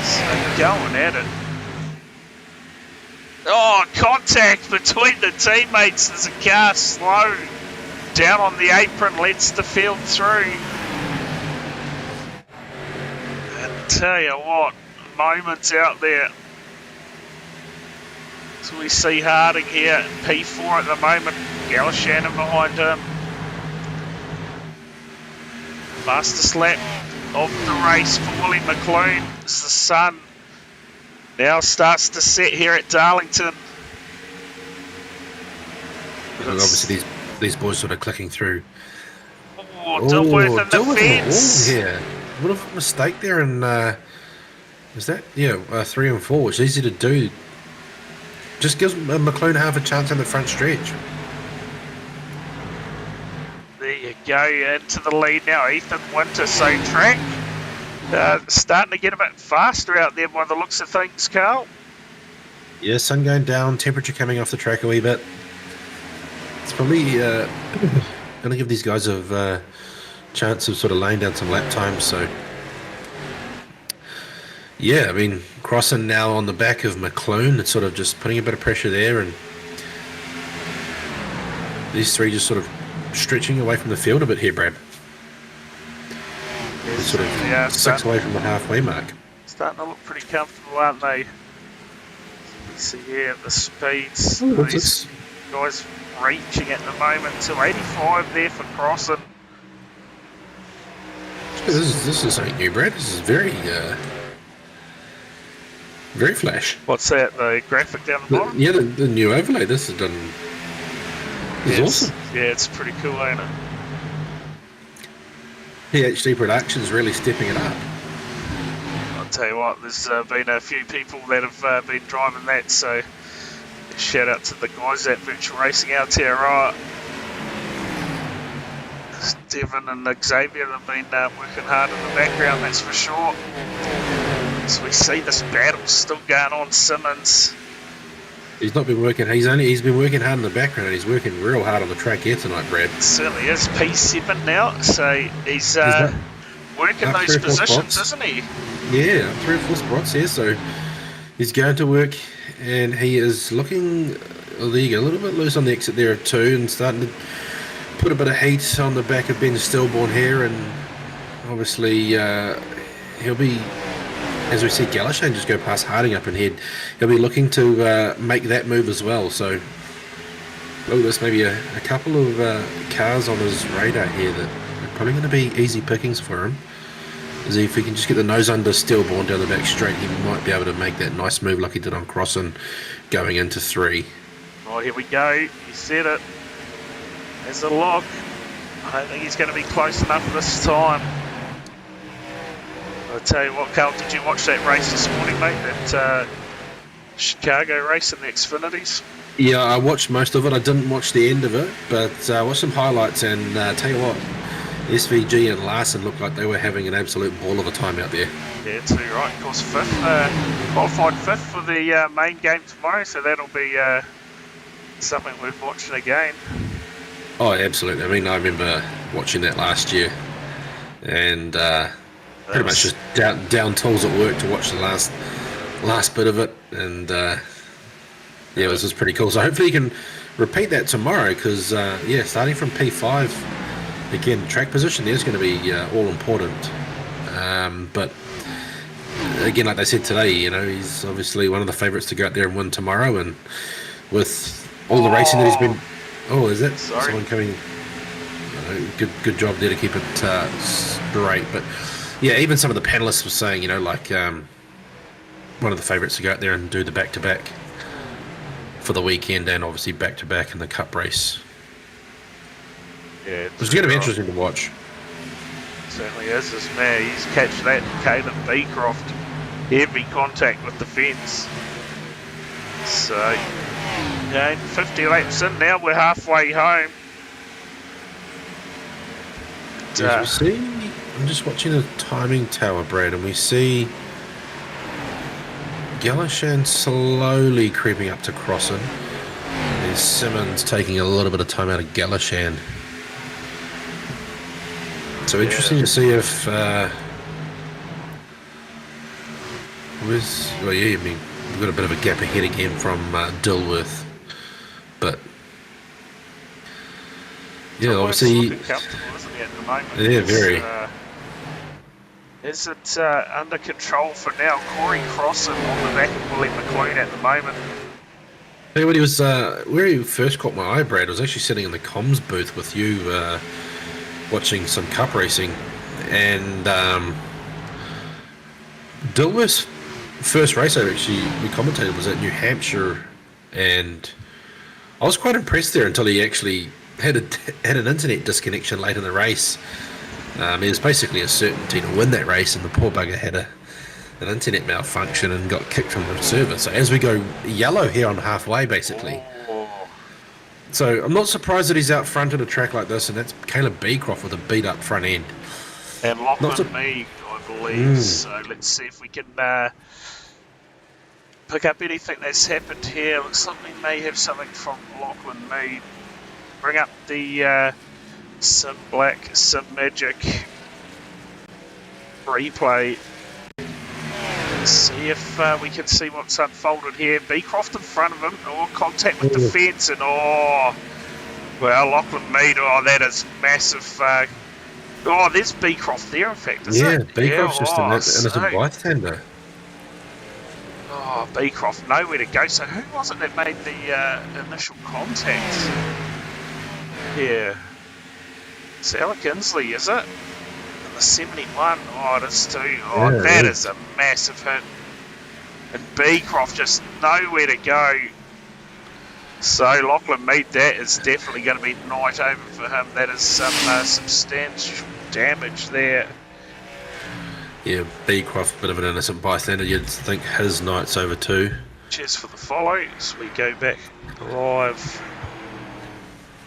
So going at it. Oh, contact between the teammates as a car slow down on the apron, lets the field through. And tell you what, moments out there. So we see Harding here in P4 at the moment, Galashannon behind him. Fastest lap of the race for Willie McLean as the sun now starts to set here at Darlington. Obviously, these boys sort of clicking through. Oh, Dilworth in the fence. Here. What a mistake there. And is that 3 and 4, which is easy to do. Just gives McLean half a chance in the front stretch. There you go, into the lead now. Ethan Winter, so track. Starting to get a bit faster out there by the looks of things, Carl. Yeah, sun going down, temperature coming off the track a wee bit. It's probably going to give these guys a chance of sort of laying down some lap times. So, yeah, I mean, crossing now on the back of McLean, it's sort of just putting a bit of pressure there, and these three just sort of stretching away from the field a bit here, Brad. Sort of 6 away from the halfway mark. Starting to look pretty comfortable, aren't they? So yeah, the speeds. These guys reaching at the moment to 85 there for Crossan. This is something new, Brad. This is very flash. What's that? The graphic down the bottom? Yeah, the new overlay. This is done. This is awesome. Yeah, it's pretty cool, ain't it? PhD Productions really stepping it up. I'll tell you what, there's been a few people that have been driving that, so shout out to the guys at Virtual Racing Aotearoa. Devon and Xavier have been working hard in the background, that's for sure. So we see this battle still going on. Simmons. He's not been working. He's been working hard in the background. He's working real hard on the track here tonight, Brad. Certainly is. P7 now, so he's working those positions, isn't he? Yeah, 3 or 4 spots here. So he's going to work, and he is looking. Oh, there you go, a little bit loose on the exit there at 2, and starting to put a bit of heat on the back of Ben Stillborn here, and obviously he'll be, as we see Galashan just go past Harding up ahead, he'll be looking to make that move as well. So there's maybe a couple of cars on his radar here that are probably going to be easy pickings for him. As if he can just get the nose under Stillborn down the back straight, he might be able to make that nice move like he did on Crossan going into 3. Oh, here we go. You said it. There's a lock. I don't think he's going to be close enough this time. I'll tell you what, Carl, did you watch that race this morning, mate? That Chicago race in the Xfinities? Yeah, I watched most of it. I didn't watch the end of it, but I watched some highlights, and tell you what, SVG and Larson looked like they were having an absolute ball of a time out there. Yeah, too right. Of course, 5th, qualified 5th for the main game tomorrow, so that'll be something worth watching again. Oh, absolutely. I mean, I remember watching that last year, and pretty much just down tools at work to watch the last bit of it, and yeah, it was just pretty cool. So hopefully you can repeat that tomorrow, because yeah, starting from P5, again, track position there is going to be all important. But again, like they said today, you know, he's obviously one of the favourites to go out there and win tomorrow, and with all the racing that he's been. Oh, is that someone coming? Good job there to keep it straight. But yeah, even some of the panelists were saying, you know, like one of the favourites to go out there and do the back-to-back for the weekend, and obviously back-to-back in the Cup race. Yeah, it's going to be interesting to watch. Certainly is. This man, he's catching that Caleb Beecroft. Heavy contact with the fence. So, okay, 50 laps in now, we're halfway home. As we see, I'm just watching the timing tower, Brad, and we see Galashan slowly creeping up to Crossan, and Simmons taking a little bit of time out of Galashan. So interesting to see if well, yeah, I mean, we've got a bit of a gap ahead again from Dilworth, but yeah, obviously, comfortable, isn't he, at the moment? Yeah, very. Is it under control for now? Corey Crossan on the back of Willie McLean at the moment. Hey, when he was where he first caught my eye, Brad, I was actually sitting in the comms booth with you, watching some cup racing, and Dilworth's first race we commentated was at New Hampshire, and I was quite impressed there until he actually had an internet disconnection late in the race. It was basically a certainty to win that race, and the poor bugger had an internet malfunction and got kicked from the server. So as we go yellow here on halfway, basically. So I'm not surprised that he's out front at a track like this, and that's Caleb Beecroft with a beat up front end. And Lachlan Mead, I believe. So let's see if we can pick up anything that's happened here. Looks like we may have something from Lachlan Mead. Bring up the Sim Black, Sim Magic replay. Let's see if we can see what's unfolded here. Beecroft in front of him, contact with the fence, and well, Lachlan Mead, that is massive. There's Beecroft there, in fact, is it? Beecroft's just an innocent bystander. Beecroft, nowhere to go. So who was it that made the initial contact? here? It's Alec Inslee, is it? The 71. Oh, it is too. Oh, Yeah, that it is a massive hit. And Beecroft just nowhere to go. So Lachlan Mead, that is definitely going to be night over for him. That is some substantial damage there. Yeah, Beecroft, bit of an innocent bystander. You'd think his night's over too. Cheers for the follow. So we go back live.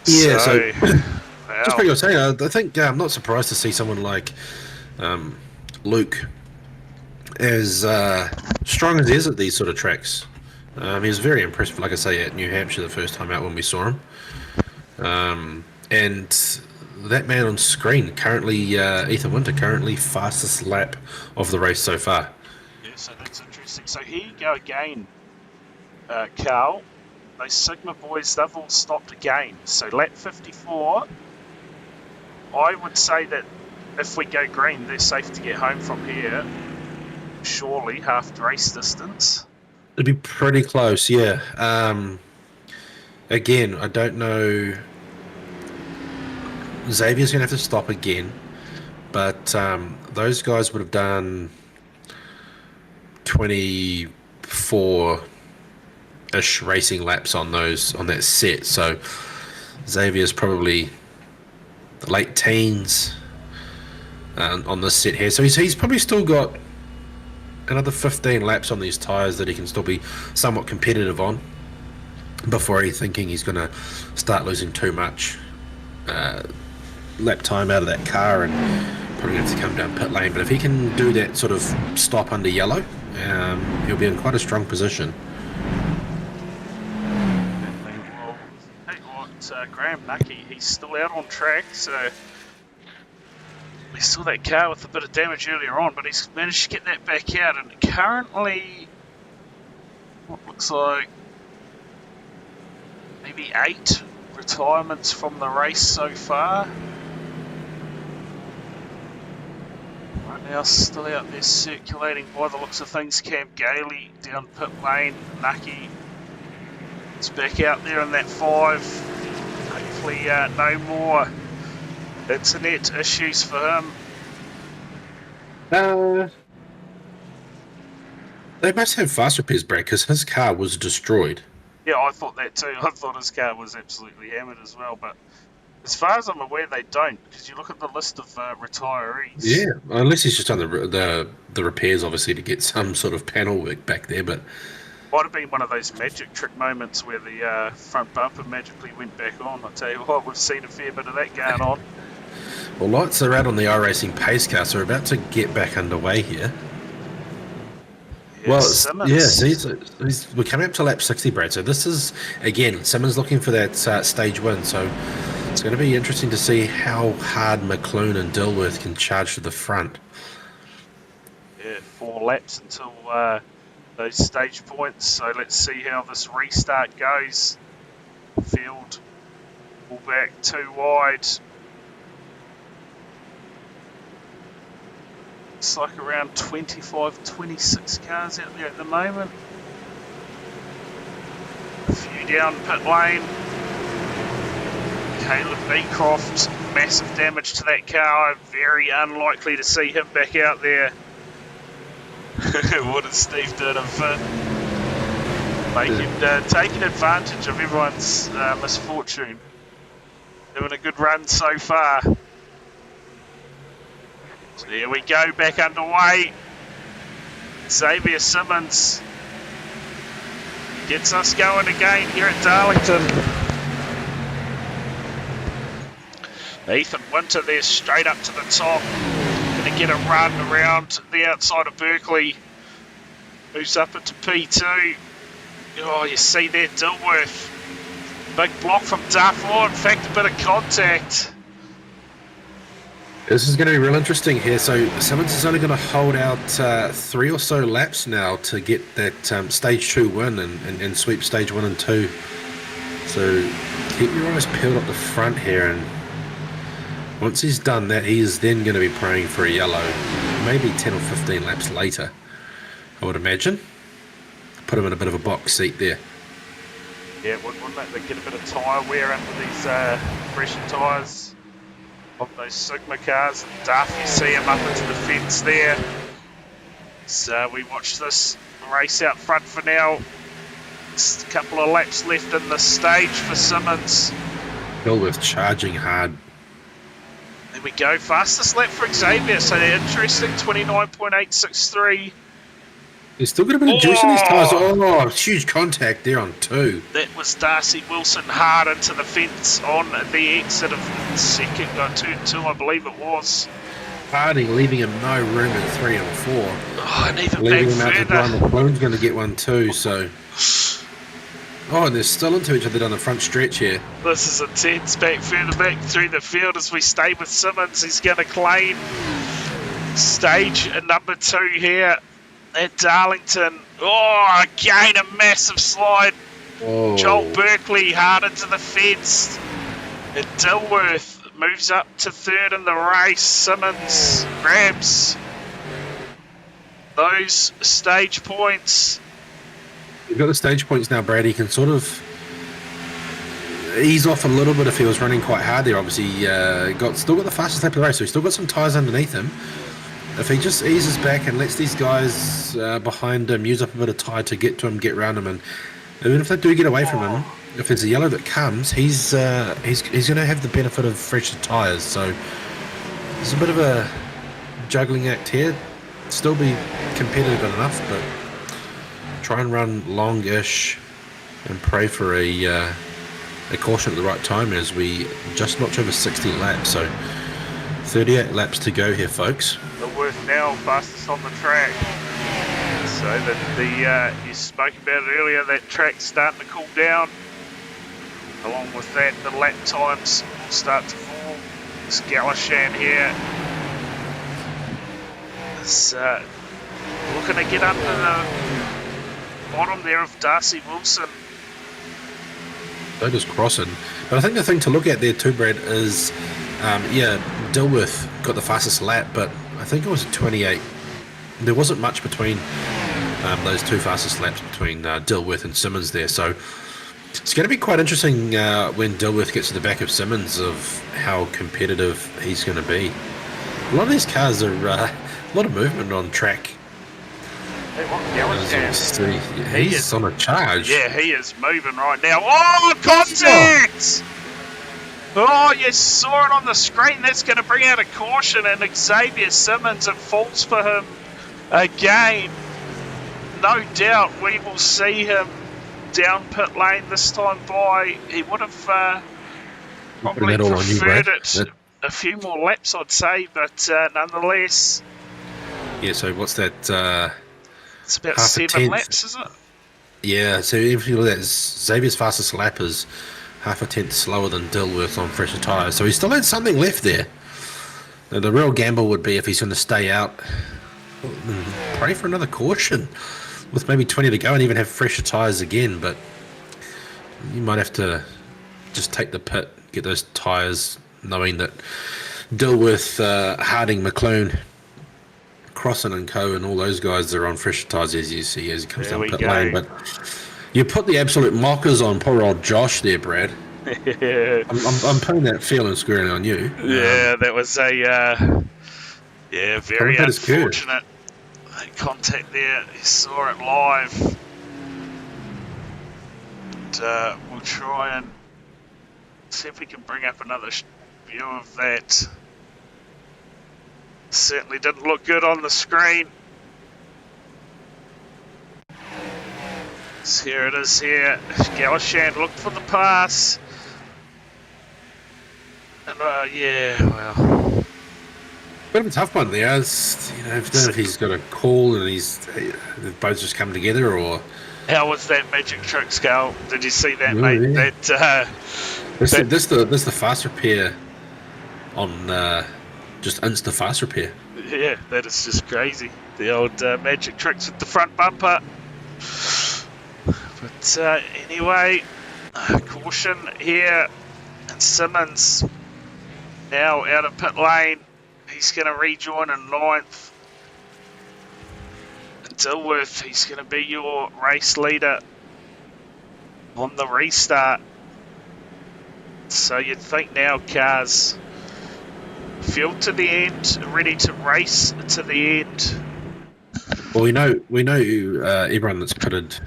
Yeah, so wow. just what you were saying, I think I'm not surprised to see someone like Luke as strong as he is at these sort of tracks. He was very impressive, like I say, at New Hampshire the first time out when we saw him. And that man on screen, currently Ethan Winter, currently fastest lap of the race so far. Yeah, so that's interesting. So here you go again, Carl. Those Sigma boys, they've all stopped again. So lap 54, I would say that if we go green, they're safe to get home from here. Surely half the race distance. It'd be pretty close, yeah. Again, I don't know. Xavier's going to have to stop again, but those guys would have done 24-ish racing laps on that set. So Xavier's probably the late teens on this set here. So he's probably still got another 15 laps on these tyres that he can still be somewhat competitive on before he's thinking he's going to start losing too much lap time out of that car and probably have to come down pit lane. But if he can do that sort of stop under yellow, he'll be in quite a strong position. Well, hey, what, Graham Nucky, he's still out on track, so we saw that car with a bit of damage earlier on, but he's managed to get that back out, and currently what looks like maybe 8 retirements from the race so far. Right now still out there circulating by the looks of things. Cam Gailey down pit lane. Nucky is back out there in that 5. Hopefully no more internet issues for him. They must have fast repairs, Brad, because his car was destroyed. Yeah, I thought that too. I thought his car was absolutely hammered as well, but as far as I'm aware, they don't, because you look at the list of retirees. Yeah, unless he's just done the repairs, obviously, to get some sort of panel work back there, but Might have been one of those magic trick moments where the front bumper magically went back on. I tell you what, we've seen a fair bit of that going on. well, lights are out on the iRacing pace car, so we're about to get back underway here. Yeah, Well, Simmons. yeah, see, we're coming up to lap 60, Brad. So this is, again, Simmons looking for that stage win. So it's going to be interesting to see how hard McClune and Dilworth can charge to the front. Yeah, 4 laps until those stage points. So let's see how this restart goes. Field pull back too wide. It's like around 25, 26 cars out there at the moment. A few down pit lane. Caleb Beecroft, massive damage to that car. Very unlikely to see him back out there. What has Steve done of taking advantage of everyone's misfortune. Doing a good run so far. So there we go, back underway. Xavier Simmons gets us going again here at Darlington. Ethan Winter there straight up to the top. Going to get a run around the outside of Berkeley. Moves up into P2. Oh, you see there, Dilworth. Big block from Duff. In fact, a bit of contact. This is going to be real interesting here. So Simmons is only going to hold out 3 or so laps now to get that stage 2 win and sweep stage 1 and 2. So keep your eyes peeled up the front here, and once he's done that, he is then going to be praying for a yellow, maybe 10 or 15 laps later, I would imagine. Put him in a bit of a box seat there. Yeah, wouldn't it? They get a bit of tyre wear under these fresher tyres of those Sigma cars. And Duff, you see him up into the fence there. So we watch this race out front for now. Just a couple of laps left in the stage for Simmons. Dilworth charging hard. There we go, fastest lap for Xavier, so they're interesting, 29.863. He's still got a bit of juice in these tyres. Oh, huge contact there on 2. That was Darcy Wilson hard into the fence on the exit of second, turn 2 I believe it was. Harding leaving him no room in 3 and 4. Oh, and even leaving him back out to further. dry. McClune's going to get one too, so... Oh, and they're still into each other down the front stretch here. This is intense, further back through the field as we stay with Simmons. He's going to claim stage number 2 here at Darlington. Oh, again a massive slide. Oh. Joel Berkeley hard into the fence. And Dilworth moves up to 3rd in the race. Simmons grabs those stage points. You've got the stage points now, Brad. He can sort of ease off a little bit if he was running quite hard there. Obviously, still got the fastest lap of the race, so he's still got some tyres underneath him. If he just eases back and lets these guys behind him use up a bit of tyre to get to him, get around him, and even if they do get away from him, if there's a yellow that comes, he's going to have the benefit of fresher tyres. So there's a bit of a juggling act here. Still be competitive enough, but try and run long-ish and pray for a caution at the right time as we just notch over 60 laps. So 38 laps to go here, folks. The worth now fastest on the track. So that you spoke about it earlier, that track's starting to cool down. Along with that, the lap times start to fall. This Galashan here is looking to get under the bottom there of Darcy Wilson. So does Crossan. But I think the thing to look at there too, Brad, is Dilworth got the fastest lap, but I think it was 28. There wasn't much between those two fastest laps between Dilworth and Simmons there. So it's going to be quite interesting when Dilworth gets to the back of Simmons of how competitive he's going to be. A lot of these cars are a lot of movement on track. He's on a charge. Yeah, he is moving right now. Oh, contact! Oh, you saw it on the screen. That's going to bring out a caution, and Xavier Simmons, it falls for him again. No doubt we will see him down pit lane this time by. He would have probably preferred it a few more laps, I'd say, but nonetheless. Yeah, so what's that? It's about 7 laps, is it? Yeah, so if you look at that, Xavier's fastest lap is half a tenth slower than Dilworth on fresher tyres. So he still had something left there. Now, the real gamble would be if he's going to stay out, pray for another caution with maybe 20 to go and even have fresher tyres again. But you might have to just take the pit, get those tyres, knowing that Dilworth, Harding, McClune, Crossan and Co and all those guys are on fresher tyres as you see as he comes down pit lane. But you put the absolute mockers on poor old Josh there, Brad. Yeah. I'm putting that feeling squarely on you. Yeah, that was a very unfortunate contact there. You saw it live. And, we'll try and see if we can bring up another view of that. Certainly didn't look good on the screen. So here it is here. Galashan looked for the pass. And Bit of a tough one there. It's, I don't know if he's got a call and the boats just come together or. How was that magic trick, Scale? Did you see that, Really? mate? This the fast repair on just insta fast repair. Yeah, that is just crazy. The old magic tricks with the front bumper. But anyway, caution here. And Simmons now out of pit lane. He's going to rejoin in 9th. And Dilworth, he's going to be your race leader on the restart. So you'd think now cars fueled to the end, ready to race to the end. Well, we know everyone that's pitted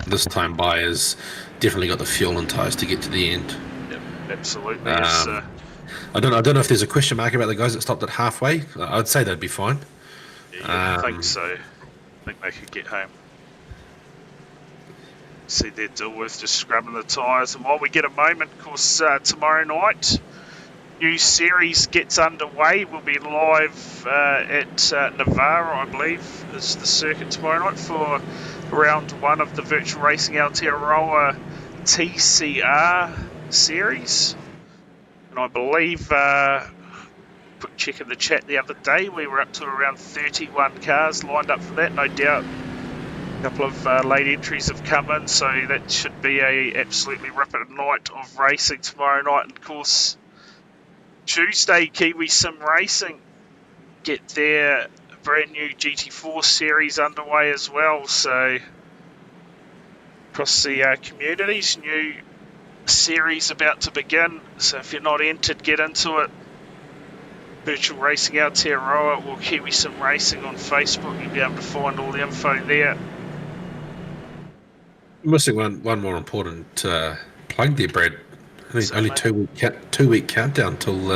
this time by has definitely got the fuel and tyres to get to the end. Yep, absolutely. I don't know if there's a question mark about the guys that stopped at halfway. I'd say they'd be fine. Yeah, I think so. I think they could get home. See their Dilworth just scrubbing the tyres. And while we get a moment, of course, tomorrow night, new series gets underway. We'll be live at Navarra, I believe, is the circuit tomorrow night for round 1 of the Virtual Racing Aotearoa TCR series. And I believe, quick check in the chat the other day, we were up to around 31 cars lined up for that, no doubt. A couple of late entries have come in, so that should be a absolutely ripper night of racing tomorrow night. And of course, Tuesday, Kiwi Sim Racing get their brand new GT4 series underway as well. So across the communities, new series about to begin. So if you're not entered, get into it. Virtual Racing Aotearoa or Kiwi Sim Racing on Facebook. You'll be able to find all the info there. Missing one more important plug there, Brad. I think only 2 week countdown till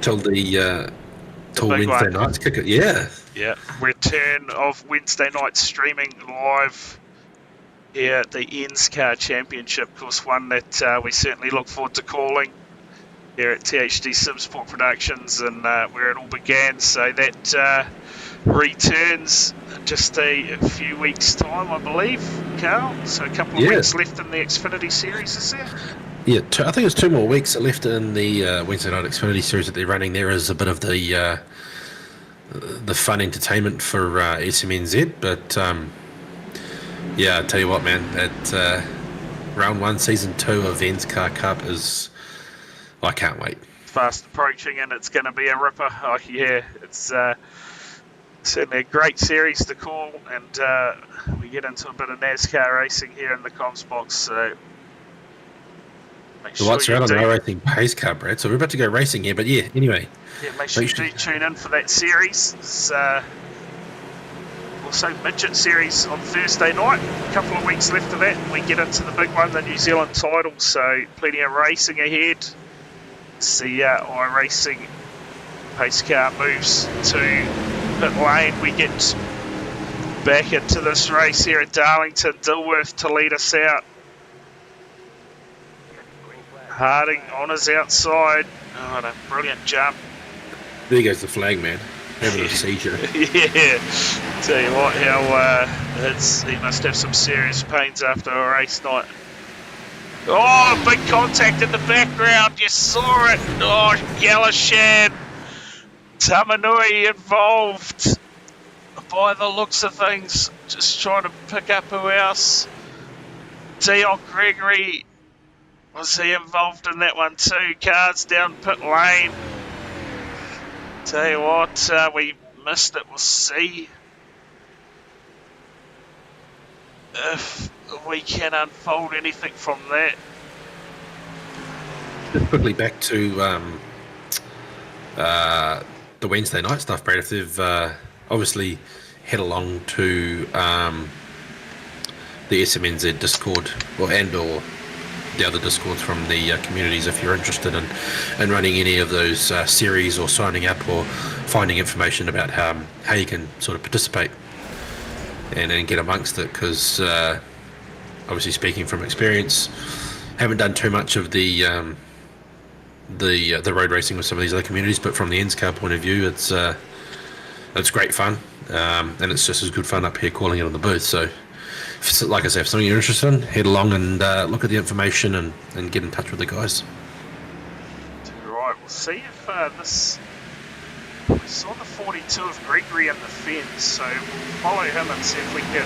till Wednesday night's kick it. Yeah, return of Wednesday night streaming live here at the NSCAR Championship. Of course, one that we certainly look forward to calling here at THD Simsport Productions, and where it all began. So that returns just a few weeks' time, I believe, Carl. So a couple of weeks left in the Xfinity series, is there? Yeah, I think it's 2 more weeks left in the Wednesday night Xfinity series that they're running. There is a bit of the fun entertainment for SMNZ, but yeah, I tell you what, man, at round 1, season 2 of the NSCAR Cup is, I can't wait. Fast approaching, and it's going to be a ripper. Oh yeah, it's certainly a great series to call, and we get into a bit of NASCAR racing here in the comms box. So the lights are out on the iRacing pace car, Brad. So we're about to go racing here, but yeah, anyway. Yeah, make sure you do tune in for that series. It's also midget series on Thursday night. A couple of weeks left of that, and we get into the big one, the New Zealand title. So plenty of racing ahead. It's the iRacing pace car moves to pit lane. We get back into this race here at Darlington. Dilworth to lead us out. Harding on his outside. Oh, a brilliant jump. There goes the flag, man. Having a seizure. Yeah. Tell you what, how he must have some serious pains after a race night. Oh, big contact in the background. You saw it. Oh, yellow shed. Tamanui involved by the looks of things. Just trying to pick up who else. Dion Gregory. Was he involved in that one too? Cars down pit lane. Tell you what, we missed it. We'll see if we can unfold anything from that. Just quickly back to the Wednesday night stuff, Brad. If they've obviously head along to the SMNZ Discord or the other Discords from the communities if you're interested in running any of those series or signing up or finding information about how you can sort of participate and get amongst it, because obviously speaking from experience, haven't done too much of the road racing with some of these other communities, but from the NSCAR point of view, it's great fun, and it's just as good fun up here calling it on the booth. So like I say, if something you're interested in, head along and look at the information and get in touch with the guys. Right, we'll see if this... We saw the 42 of Gregory in the fence, so we'll follow him and see if we can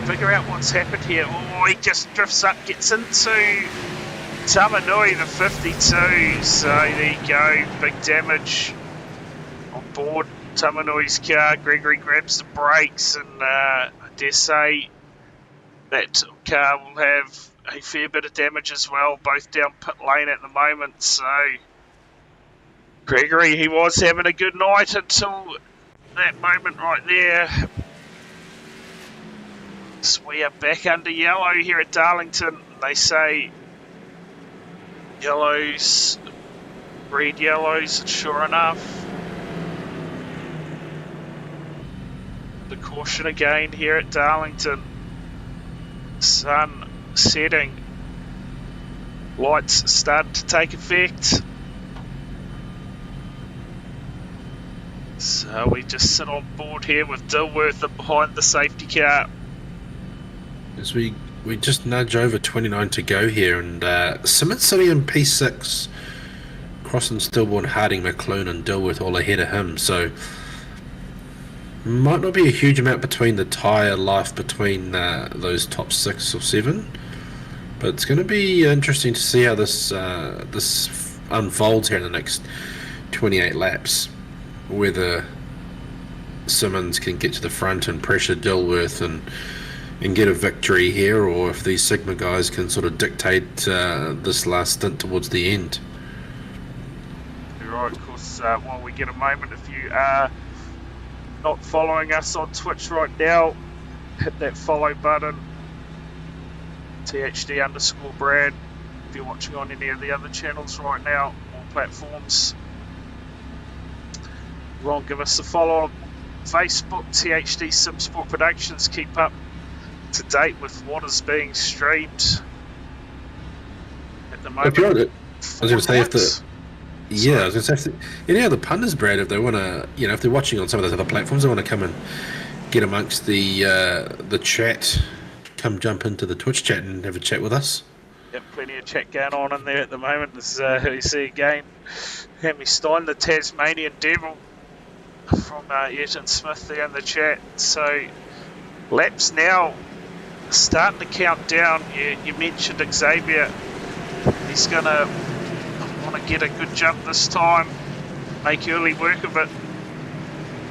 figure out what's happened here. Oh, he just drifts up, gets into Tamanui, the 52, so there you go, big damage on board Tamanui's car. Gregory grabs the brakes, and I dare say That car will have a fair bit of damage as well, both down pit lane at the moment. So Gregory, he was having a good night until that moment right there. So we are back under yellow here at Darlington. They say yellows, red yellows, and sure enough, the caution again here at Darlington. Sun setting, lights starting to take effect. So we just sit on board here with Dilworth behind the safety car. As we just nudge over 29 to go here, and Simmons sitting in P6, crossing Stillborn, Harding, McClune and Dilworth all ahead of him, so might not be a huge amount between the tyre life between those top 6 or 7, but it's going to be interesting to see how this unfolds here in the next 28 laps, whether Simmons can get to the front and pressure Dilworth and get a victory here, or if these Sigma guys can sort of dictate this last stint towards the end. You're right, of course, while we get a moment, if you are not following us on Twitch right now, hit that follow button, THD_Brad. If you're watching on any of the other channels right now, or platforms, well, give us a follow on Facebook, THD Simsport Productions. Keep up to date with what is being streamed at the moment. I was going to say, I was going to say, any other punters, Brad, if they want to, if they're watching on some of those other platforms, they want to come and get amongst the chat, come jump into the Twitch chat and have a chat with us. Yep, plenty of chat going on in there at the moment. This is who you see again, Hammy Stein, the Tasmanian Devil, from Ayrton Smith there in the chat. So laps now starting to count down. You mentioned Xavier. He's going to want to get a good jump this time, make early work of it.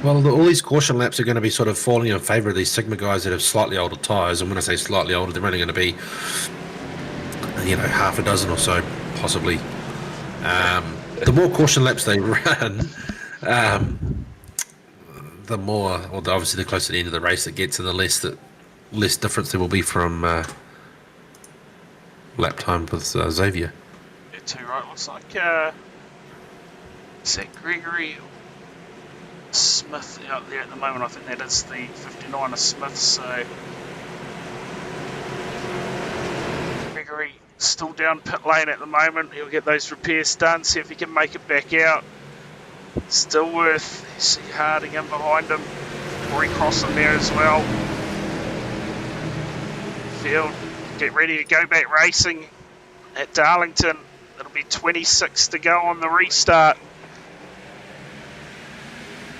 Well, all these caution laps are going to be sort of falling in favour of these Sigma guys that have slightly older tyres, and when I say slightly older, they're only going to be, half a dozen or so, possibly. The more caution laps they run, the more, or obviously the closer to the end of the race it gets, and the less difference there will be from lap time with Xavier. Yeah, too right. Looks like Zach Gregory Smith out there at the moment. I think that is the 59er Smith. So Gregory still down pit lane at the moment. He'll get those repairs done, see if he can make it back out. Stillworth, you see Harding in behind him. Corey crossing there as well. Field, get ready to go back racing at Darlington. It'll be 26 to go on the restart.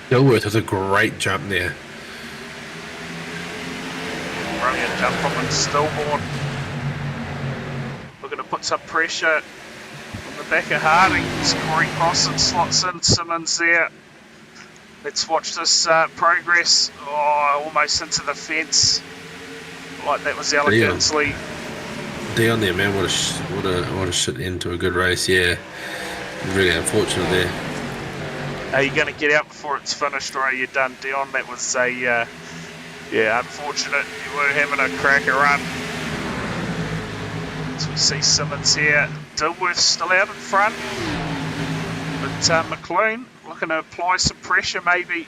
Dilworth has a great jump there. Brilliant jump from him, Stillborn. Looking to put some pressure on the back of Harding. Corey crossing, slots in Simmons there. Let's watch this progress. Oh, almost into the fence. Like that was Alec Inslee. Dion there, man. What a shit end to a good race. Yeah, really unfortunate there. Are you going to get out before it's finished, or are you done, Dion? That was a unfortunate. You were having a cracker run. So we see Simmons here. Dilworth still out in front, but McClune looking to apply some pressure, maybe.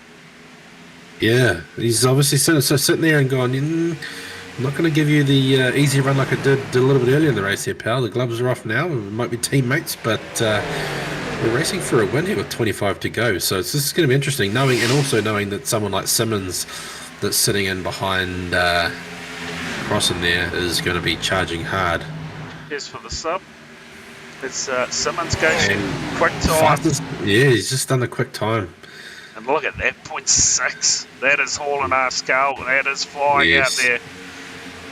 Yeah, he's obviously sitting there and going, I'm not going to give you the easy run like I did a little bit earlier in the race here, pal. The gloves are off now. We might be teammates, but we're racing for a win here with 25 to go. So this is going to be interesting, knowing that someone like Simmons that's sitting in behind Crossing there is going to be charging hard. Here's for the sub. It's Simmons goes in quick time. He's just done the quick time. And look at that, 0.6. That is hauling our skull. That is flying out there.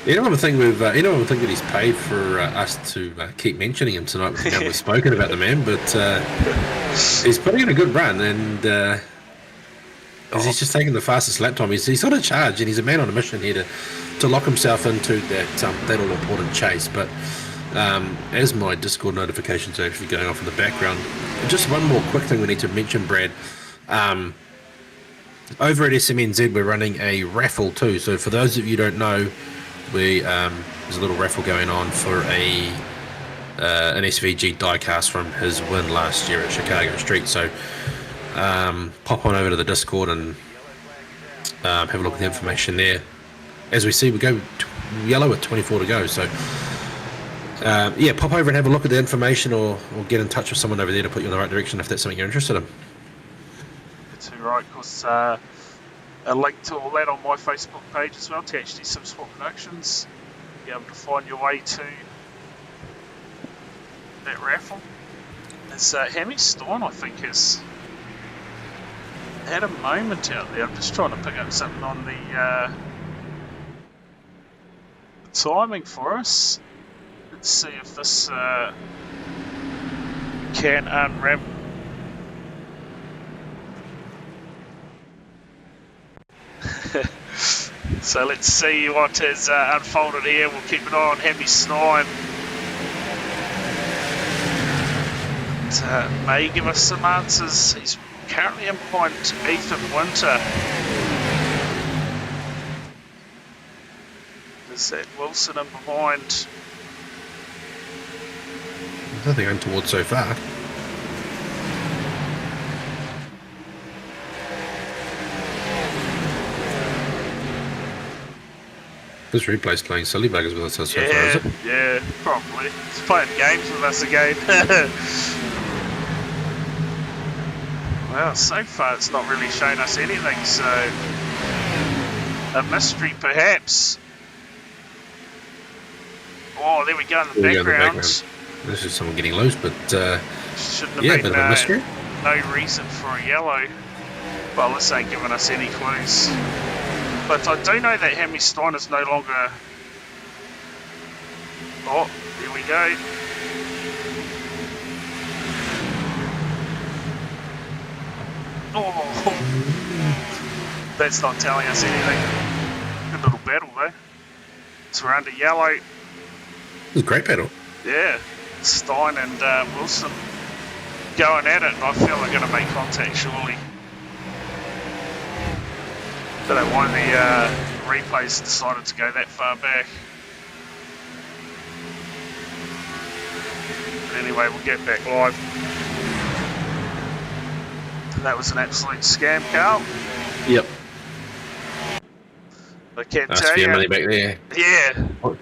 You don't think that he's paid for us to keep mentioning him tonight. We've spoken about the man, but he's putting in a good run, and Because he's just taking the fastest lap time. He's on a charge, and he's a man on a mission here to lock himself into that all-important chase. But as my Discord notifications are actually going off in the background, just one more quick thing we need to mention, Brad. Over at SMNZ, we're running a raffle too. So for those of you who don't know, there's a little raffle going on for an SVG diecast from his win last year at Chicago Street. So pop on over to the Discord and have a look at the information there. As we see, we go yellow with 24 to go. So pop over and have a look at the information, or get in touch with someone over there to put you in the right direction if that's something you're interested in. That's right, because a link to all that on my Facebook page as well, THD Simsport Productions. Be able to find your way to that raffle. There's Hammy Stein, I think, has had a moment out there. I'm just trying to pick up something on the timing for us. Let's see if this can unwrap. So let's see what has unfolded here. We'll keep an eye on Hammy Stein. May give us some answers. He's currently in behind Ethan Winter. There's that Wilson in behind. There's nothing going towards so far. This replay's playing silly buggers with us so far, is it? Yeah, probably. It's playing games with us again. Well, so far it's not really shown us anything, so a mystery perhaps. Oh, there we go in the background. This is someone getting loose, but shouldn't have bit been of a mystery. No reason for a yellow. Well, this ain't giving us any clues. But I do know that Hammy Stein is no longer... Oh, here we go. Oh, that's not telling us anything. Good little battle though. So we're under yellow. It was a great battle. Yeah, Stein and Wilson going at it, and I feel they're going to make contact shortly. Don't know why the replays decided to go that far back. But anyway, we'll get back live. That was an absolute scam, Carl. Yep. I can't That's tell you. money back there. Yeah. Going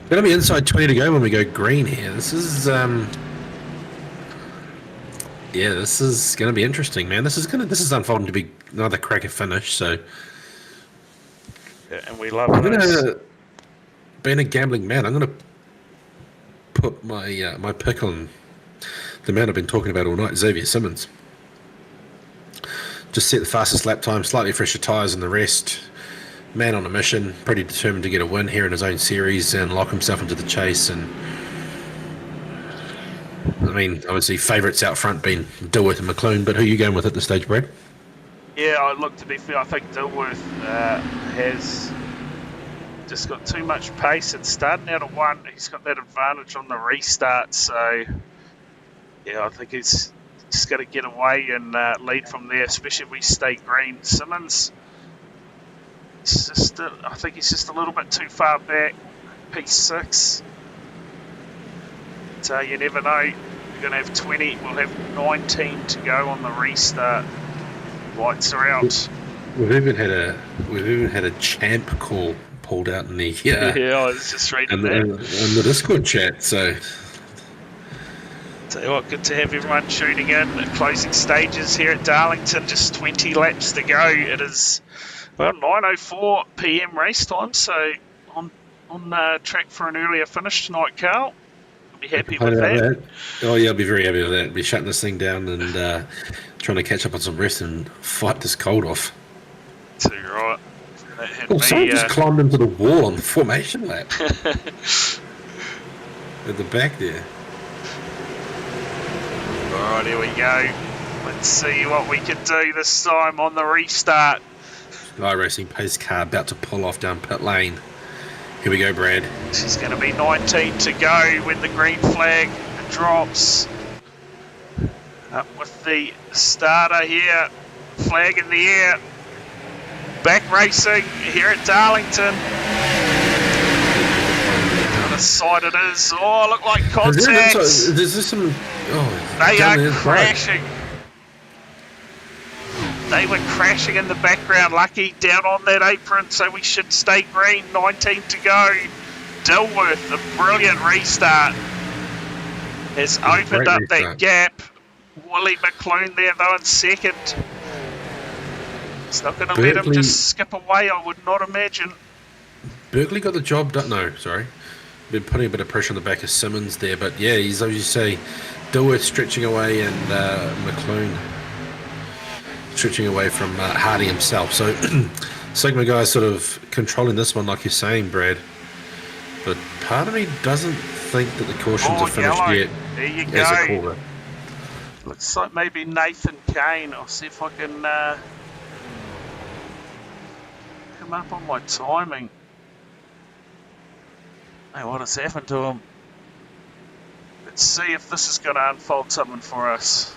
to be inside 20 to go when we go green here. This is this is going to be interesting, man. This is unfolding to be another cracker finish. So, yeah, and we love it. Being a gambling man, I'm going to put my my pick on the man I've been talking about all night, Xavier Simmons. Just set the fastest lap time, slightly fresher tyres than the rest. Man on a mission, pretty determined to get a win here in his own series and lock himself into the chase. And I mean, obviously favourites out front being Dilworth and McClune, but who are you going with at this stage, Brad? Yeah, look, to be fair, I think Dilworth has just got too much pace and starting out of one. He's got that advantage on the restart, so yeah, I think he's just got to get away and lead from there, especially if we stay green. Simmons, I think he's just a little bit too far back. P6. So you never know. We're going to have 20. We'll have 19 to go on the restart. Lights are out. We've even had a champ call pulled out in the yeah, I was just reading that in the Discord chat. So. Tell you what, good to have everyone tuning in. Closing stages here at Darlington, just 20 laps to go. It is, well, 9:04 PM race time, so on track for an earlier finish tonight, Carl. I'll be happy with that. Oh yeah, I'll be very happy with that. I'll be shutting this thing down and trying to catch up on some rest and fight this cold off. Too right. Someone just climbed into the wall on the formation lap. At the back there. Alright, here we go. Let's see what we can do this time on the restart. Sky Racing pace car about to pull off down pit lane. Here we go, Brad. She's going to be 19 to go when the green flag drops. Up with the starter here. Flag in the air. Back racing here at Darlington. On the side it is. Oh, look like contact. Is there some... Oh, they are crashing. They were crashing in the background. Lucky down on that apron, so we should stay green. 19 to go. Dilworth, a brilliant restart, has opened up that gap. Willie McClune there though in second. It's not going to let him just skip away, I would not imagine. Berkeley got the job done. No, sorry. Been putting a bit of pressure on the back of Simmons there, but yeah, he's, as you say, Dilworth stretching away and McClune stretching away from Hardy himself. So Sigma guys sort of controlling this one, like you're saying, Brad. But part of me doesn't think that the cautions are finished yet. There you go. Looks like maybe Nathan Kane. I'll see if I can come up on my timing. Hey, what has happened to him? Let's see if this is going to unfold something for us.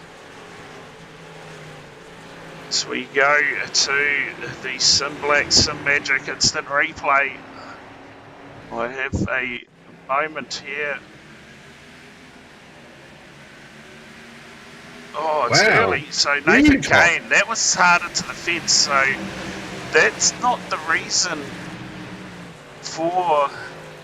So we go to the Sim Black Sim Magic instant replay. I have a moment here. Oh, it's early. So Nathan Kane, that was hard into the fence. So that's not the reason for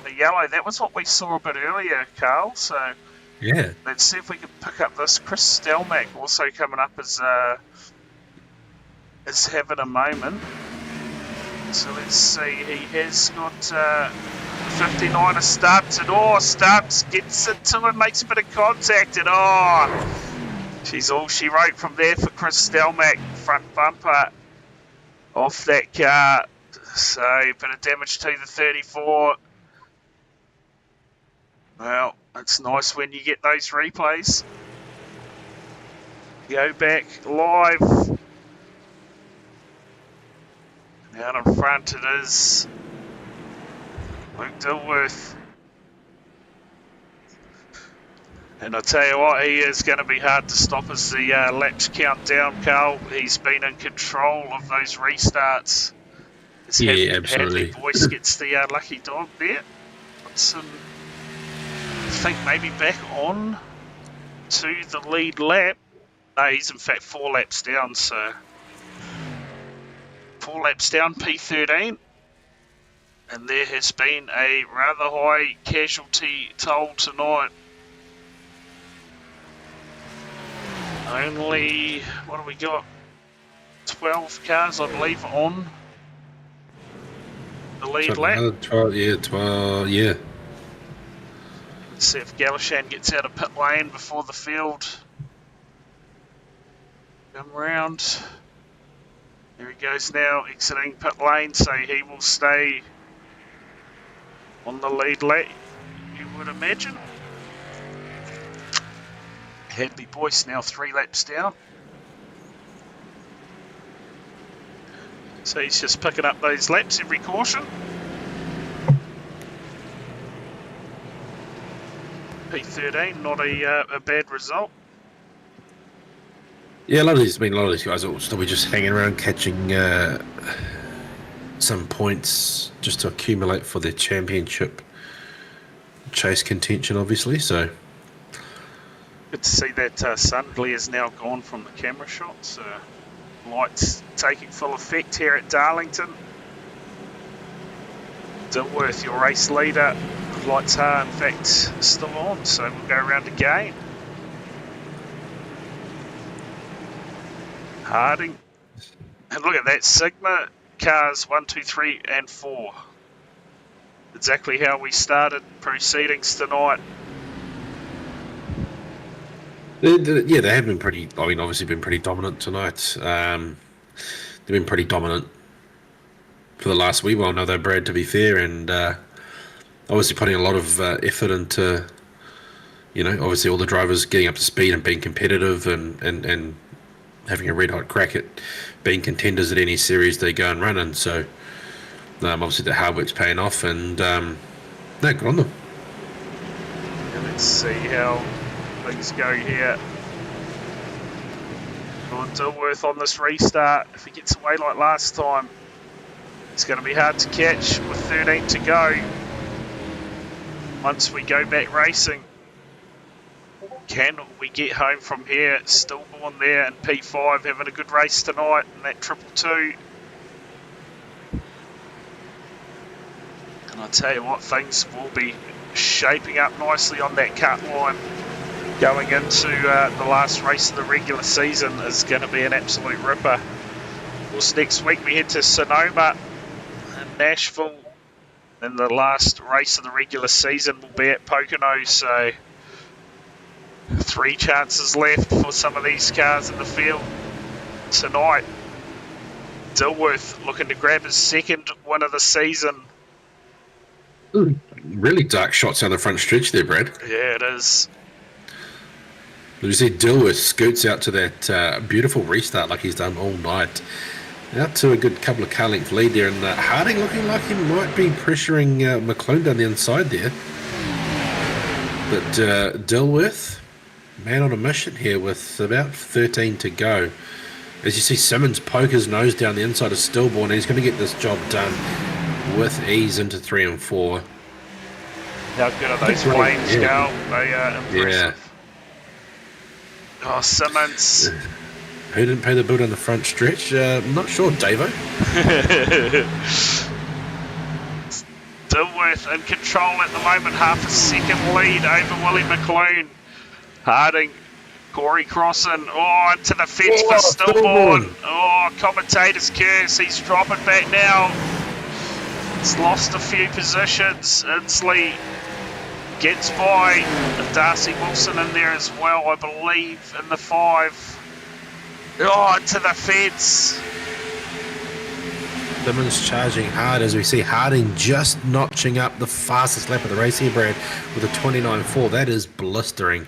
the yellow. That was what we saw a bit earlier, Carl. So yeah, let's see if we can pick up this. Chris Stelmack also coming up as having a moment. So let's see. He has got 59 of Stubbs, and Stubbs gets into him, makes a bit of contact, and she's all she wrote from there for Chris Stelmack. Front bumper off that car. So a bit of damage to the 34. Well, it's nice when you get those replays. Go back live. Out in front it is Luke Dilworth. And I tell you what, he is going to be hard to stop as the laps count down, Carl. He's been in control of those restarts. Absolutely. Hadley Boyce gets the lucky dog there. Puts him, I think, maybe back on to the lead lap. No, he's in fact 4 laps down, so 4 laps down, P13. And there has been a rather high casualty toll tonight. Only, what have we got? 12 cars, I believe, on the lead lap. 12, yeah. Let's see if Galashan gets out of pit lane before the field come round. There he goes now, exiting pit lane, so he will stay on the lead lap, you would imagine. Hadley Boyce now 3 laps down. So he's just picking up those laps every caution. P13, not a bad result. Yeah, a lot of these guys will still be just hanging around catching some points just to accumulate for their championship chase contention, obviously. So good to see that sun glare is now gone from the camera shots. Lights taking full effect here at Darlington. Dilworth, your race leader. Lights are in fact still on, so we'll go around again. Harding. And look at that, Sigma cars 1, 2, 3 and 4. Exactly how we started proceedings tonight. Yeah, they have been pretty, obviously been pretty dominant tonight. They've been pretty dominant for the last wee while now, though, Brad, to be fair, and obviously putting a lot of effort into, obviously all the drivers getting up to speed and being competitive and having a red hot crack at being contenders at any series they go and run in. So obviously the hard work's paying off, and no, good on them. And let's see how things go here. On Dilworth on this restart. If he gets away like last time, it's going to be hard to catch with 13 to go. Once we go back racing, can we get home from here? Stillborn there in P5 having a good race tonight in that 222. And I tell you what, things will be shaping up nicely on that cut line. Going into the last race of the regular season is going to be an absolute ripper. Of course, next week we head to Sonoma and Nashville. Then the last race of the regular season will be at Pocono. So 3 chances left for some of these cars in the field tonight. Dilworth looking to grab his second win of the season. Ooh, really dark shots down the front stretch there, Brad. Yeah, it is. You see Dilworth scoots out to that beautiful restart like he's done all night. Out to a good couple of car length lead there, and Harding looking like he might be pressuring McClone down the inside there. But Dilworth, man on a mission here with about 13 to go. As you see Simmons poke his nose down the inside of Stillborn, and he's going to get this job done with ease into 3 and 4. How good are those flames, yeah. Gal? They are impressive. Yeah. Oh, Simmons. Who didn't pay the bill on the front stretch? Not sure, Davo. Dilworth in control at the moment, half a second lead over Willie McClone. Harding, Corey Crossan, into the fence for Stillborn. Commentator's curse, he's dropping back now. He's lost a few positions. Inslee gets by. Darcy Wilson in there as well, I believe, in the 5. Into the fence. Simmons charging hard as we see Harding just notching up the fastest lap of the race here, Brad, with a 29.4. That is blistering.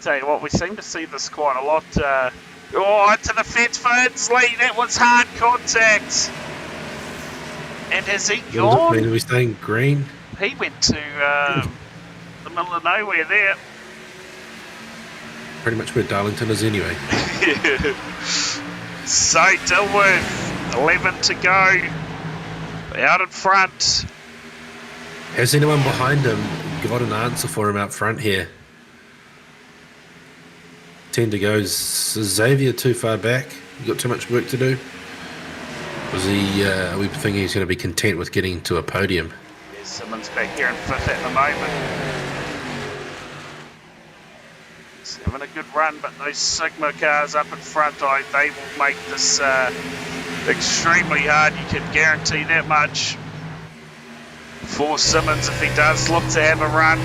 Tell you what, we seem to see this quite a lot. Into the fence for Inslee. That was hard contact. And has he gone? Are we staying green? He went to the middle of nowhere there. Pretty much where Darlington is anyway. So Dilworth, 11 to go. Out in front. Has anyone behind him got an answer for him out front here? 10 to go. Is Xavier too far back? You got too much work to do? Was he? Are we thinking he's going to be content with getting to a podium? Yes, Simmons back here in 5th at the moment. He's having a good run, but those Sigma cars up in front, they will make this extremely hard. You can guarantee that much for Simmons if he does look to have a run.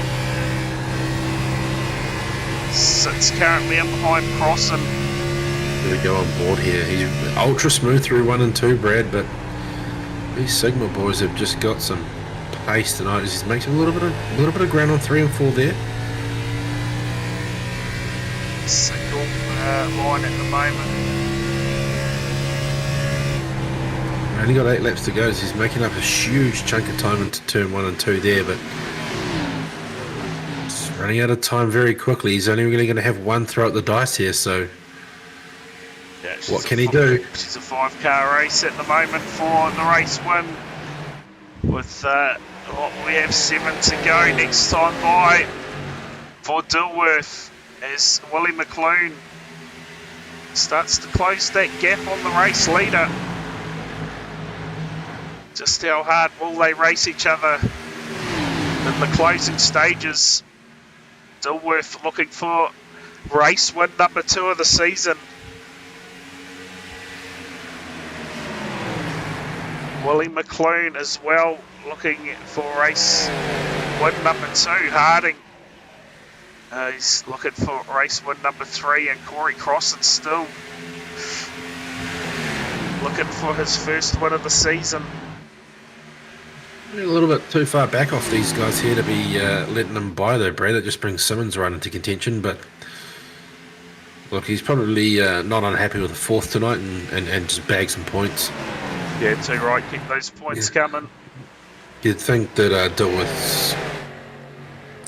Sits currently in behind Crossan. Gonna go on board here. He's ultra smooth through 1 and 2, Brad, but these Sigma boys have just got some pace tonight. He's making a little bit of ground on 3 and 4 there. Single line at the moment. Only got 8 laps to go, so he's making up a huge chunk of time into turn 1 and 2 there, but it's running out of time very quickly. He's only really going to have one throw at the dice here, so yeah, what can he do? She's a 5-car race at the moment for the race win. With we have 7 to go. Next time by for Dilworth as Willie McClone starts to close that gap on the race leader. Just how hard will they race each other in the closing stages? Dilworth looking for race win number 2 of the season. Willie McClone as well looking for race win number 2. Harding, he's looking for race win number 3, and Corey Crossan still looking for his first win of the season. A little bit too far back off these guys here to be letting them by though, Brad. That just brings Simmons right into contention, but Look, he's probably not unhappy with the fourth tonight and just bag some points. Yeah, too right. Keep those points coming. You'd think that Dilworth's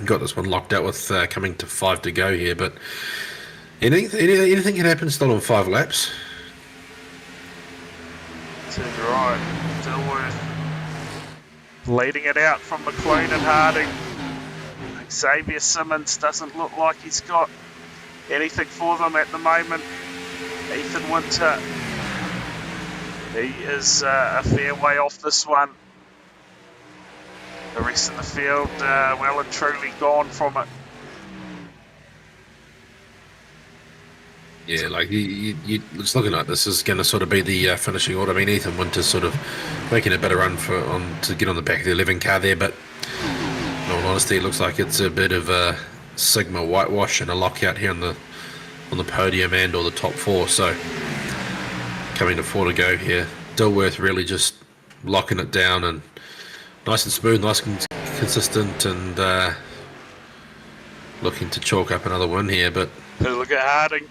got this one locked out with coming to 5 to go here, but anything can happen still on 5 laps. Too right. Dilworth leading it out from McLean and Harding. Xavier Simmons doesn't look like he's got anything for them at the moment. Ethan Winter, he is a fair way off this one. The rest of the field well and truly gone from it. Yeah, like it's looking like this is going to sort of be the finishing order. I mean, Ethan Winter's sort of making a better run to get on the back of the 11 car there, but in all honesty, it looks like it's a bit of a Sigma whitewash and a lockout here on the podium and or the top 4. So coming to 4 to go here, Dilworth really just locking it down and nice and smooth, nice and consistent, and looking to chalk up another win here. But look at Harding.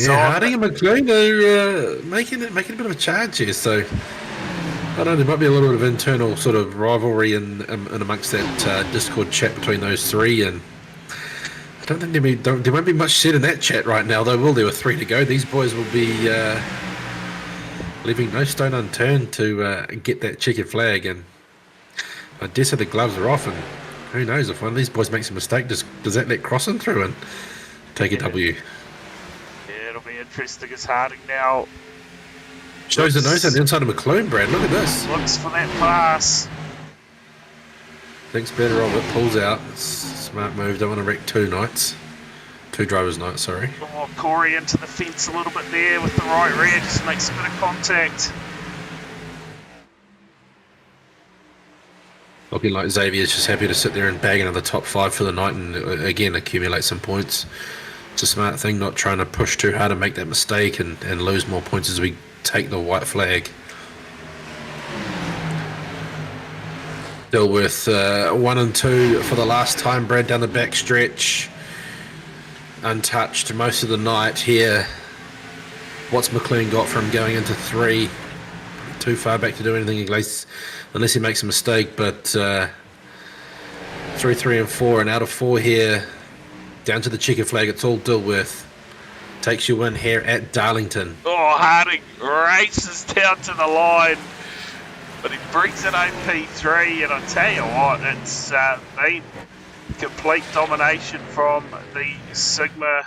Harding and McLean are making a bit of a charge here. So I don't know, there might be a little bit of internal sort of rivalry in amongst that Discord chat between those three, and I don't think there won't be much said in that chat right now, though, will there? With 3 to go, these boys will be leaving no stone unturned to get that checkered flag, and I dare say the gloves are off, and who knows, if one of these boys makes a mistake, does that let Crossan through and take a W? Yeah, it'll be interesting as Harding now shows the nose on the inside of McLean, Brad. Look at this. looks for that pass. Thinks better of it, pulls out. Smart move, don't want to wreck two drivers' nights, sorry. Oh, Corey into the fence a little bit there with the right rear, just makes a bit of contact. Looking like Xavier's just happy to sit there and bag another top 5 for the night and again accumulate some points. It's a smart thing, not trying to push too hard and make that mistake and lose more points as we take the white flag. Dilworth 1 and 2 for the last time, Brad, down the back stretch. Untouched most of the night here. What's McLean got from going into 3? Too far back to do anything unless he makes a mistake, but 3, 3 and 4, and out of 4 here, down to the checkered flag, it's all Dilworth. Takes you in here at Darlington. Oh, Harding races down to the line, but he brings it home P3, and I'll tell you what, it's been complete domination from the Sigma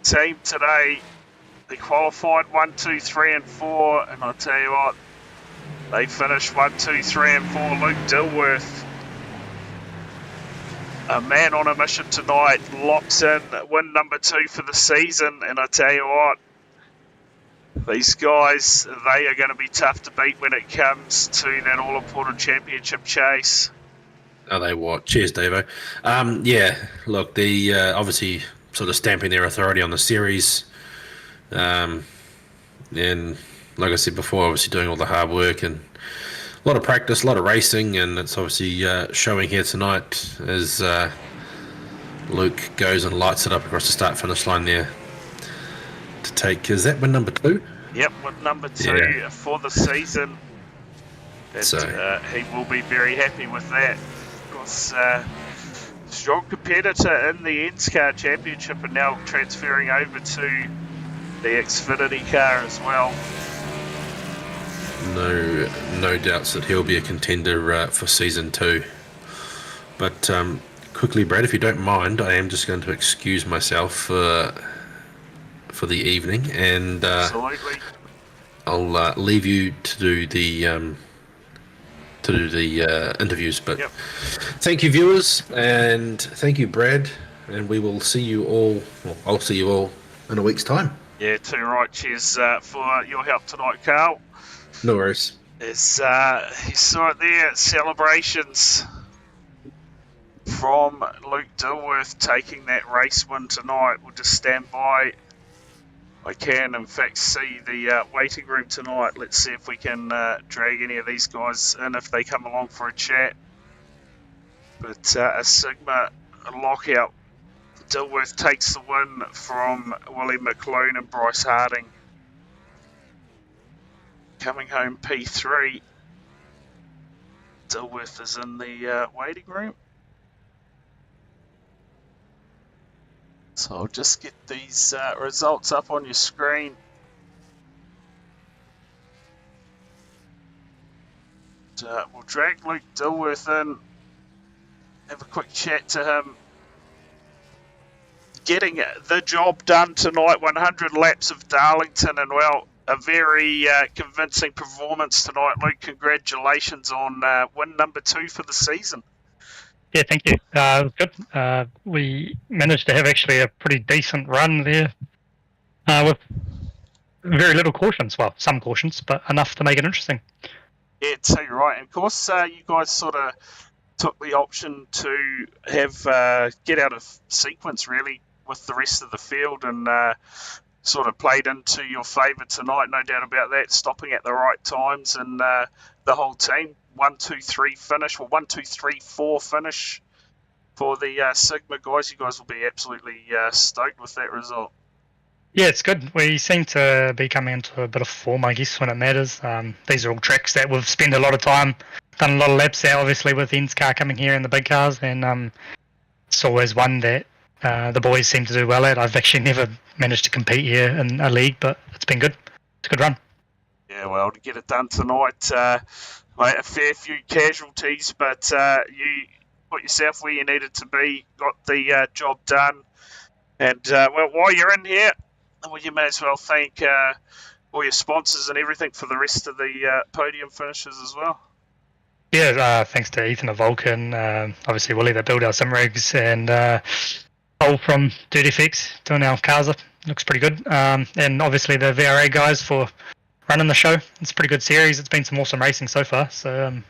team today. They qualified 1, 2, 3 and 4, and I'll tell you what, they finished 1, 2, 3 and 4. Luke Dilworth, a man on a mission tonight, locks in win number 2 for the season, and I tell you what, these guys, they are going to be tough to beat when it comes to that all-important championship chase. Are they what? Cheers, Davo. Yeah, look, the obviously sort of stamping their authority on the series, and like I said before, obviously doing all the hard work and a lot of practice, a lot of racing, and it's obviously showing here tonight as Luke goes and lights it up across the start-finish line there to take, is that win number 2? Yep, win number 2 for the season. And, so he will be very happy with that. Of course, strong competitor in the NSCAR Championship and now transferring over to the Xfinity car as well. No doubts that he'll be a contender for season 2. But quickly, Brad, if you don't mind, I am just going to excuse myself for the evening, and Absolutely. I'll leave you to do the interviews. But Yep. Thank you, viewers, and thank you, Brad, and we will see you all. Well, I'll see you all in a week's time. Yeah, too right. Cheers for your help tonight, Carl. No worries. As you saw it there, celebrations from Luke Dilworth taking that race win tonight. We'll just stand by. I can, in fact, see the waiting room tonight. Let's see if we can drag any of these guys in if they come along for a chat. But a Sigma lockout Dilworth takes the win from Willie McLoone and Bryce Harding. Coming home P3. Dilworth is in the waiting room. So I'll just get these results up on your screen. We'll drag Luke Dilworth in, have a quick chat to him. Getting the job done tonight, 100 laps of Darlington, and well, a very convincing performance tonight. Luke, congratulations on win number 2 for the season. Yeah, thank you. It was good. We managed to have actually a pretty decent run there with very little cautions. Well, some cautions, but enough to make it interesting. Yeah, too right. And of course, you guys sort of took the option to have get out of sequence really with the rest of the field, and sort of played into your favour tonight, no doubt about that, stopping at the right times, and the whole team 1, 2, 3 finish, well 1, 2, 3, 4 finish for the Sigma guys. You guys will be absolutely stoked with that result. Yeah, it's good. We seem to be coming into a bit of form, I guess, when it matters. These are all tracks that we've spent a lot of time, done a lot of laps out, obviously, with Ian's car coming here in the big cars, and it's always one that the boys seem to do well at. I've actually never managed to compete here in a league, but it's been good. It's a good run. Yeah, well, to get it done tonight, a fair few casualties, but you put yourself where you needed to be, got the job done, and well, while you're in here, well, you may as well thank all your sponsors and everything for the rest of the podium finishes as well. Yeah, thanks to Ethan of Vulcan, obviously Willie that built our sim rigs, and Paul from Dirty FX doing our cars up. Looks pretty good. And obviously the VRA guys for running the show. It's a pretty good series. It's been some awesome racing so far. So I'm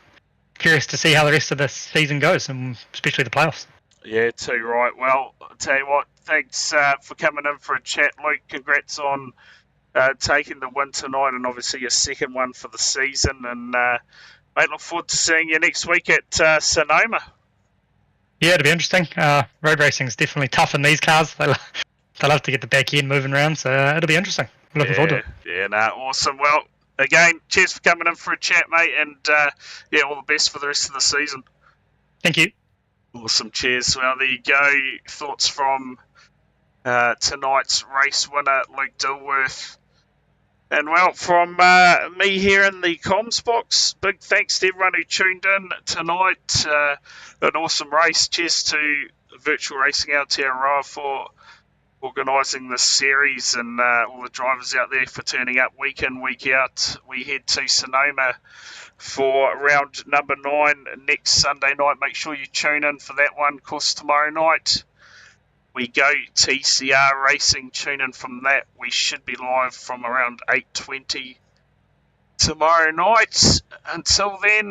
curious to see how the rest of the season goes, and especially the playoffs. Yeah, too right. Well, I'll tell you what, thanks for coming in for a chat, Luke. Congrats on taking the win tonight, and obviously your second one for the season. And mate, look forward to seeing you next week at Sonoma. Yeah, it'll be interesting. Road racing is definitely tough in these cars. They love to get the back end moving around, so it'll be interesting. I'm looking forward to it. Yeah, no, awesome. Well, again, cheers for coming in for a chat, mate, and yeah, all the best for the rest of the season. Thank you. Awesome, cheers. Well, there you go. Thoughts from tonight's race winner, Luke Dilworth. And well, from me here in the comms box, big thanks to everyone who tuned in tonight. An awesome race. Cheers to Virtual Racing Aotearoa for organising this series, and all the drivers out there for turning up week in, week out. We head to Sonoma for round number 9 next Sunday night. Make sure you tune in for that one. Of course, tomorrow night we go TCR Racing. Tune in from that. We should be live from around 8:20 tomorrow night. Until then,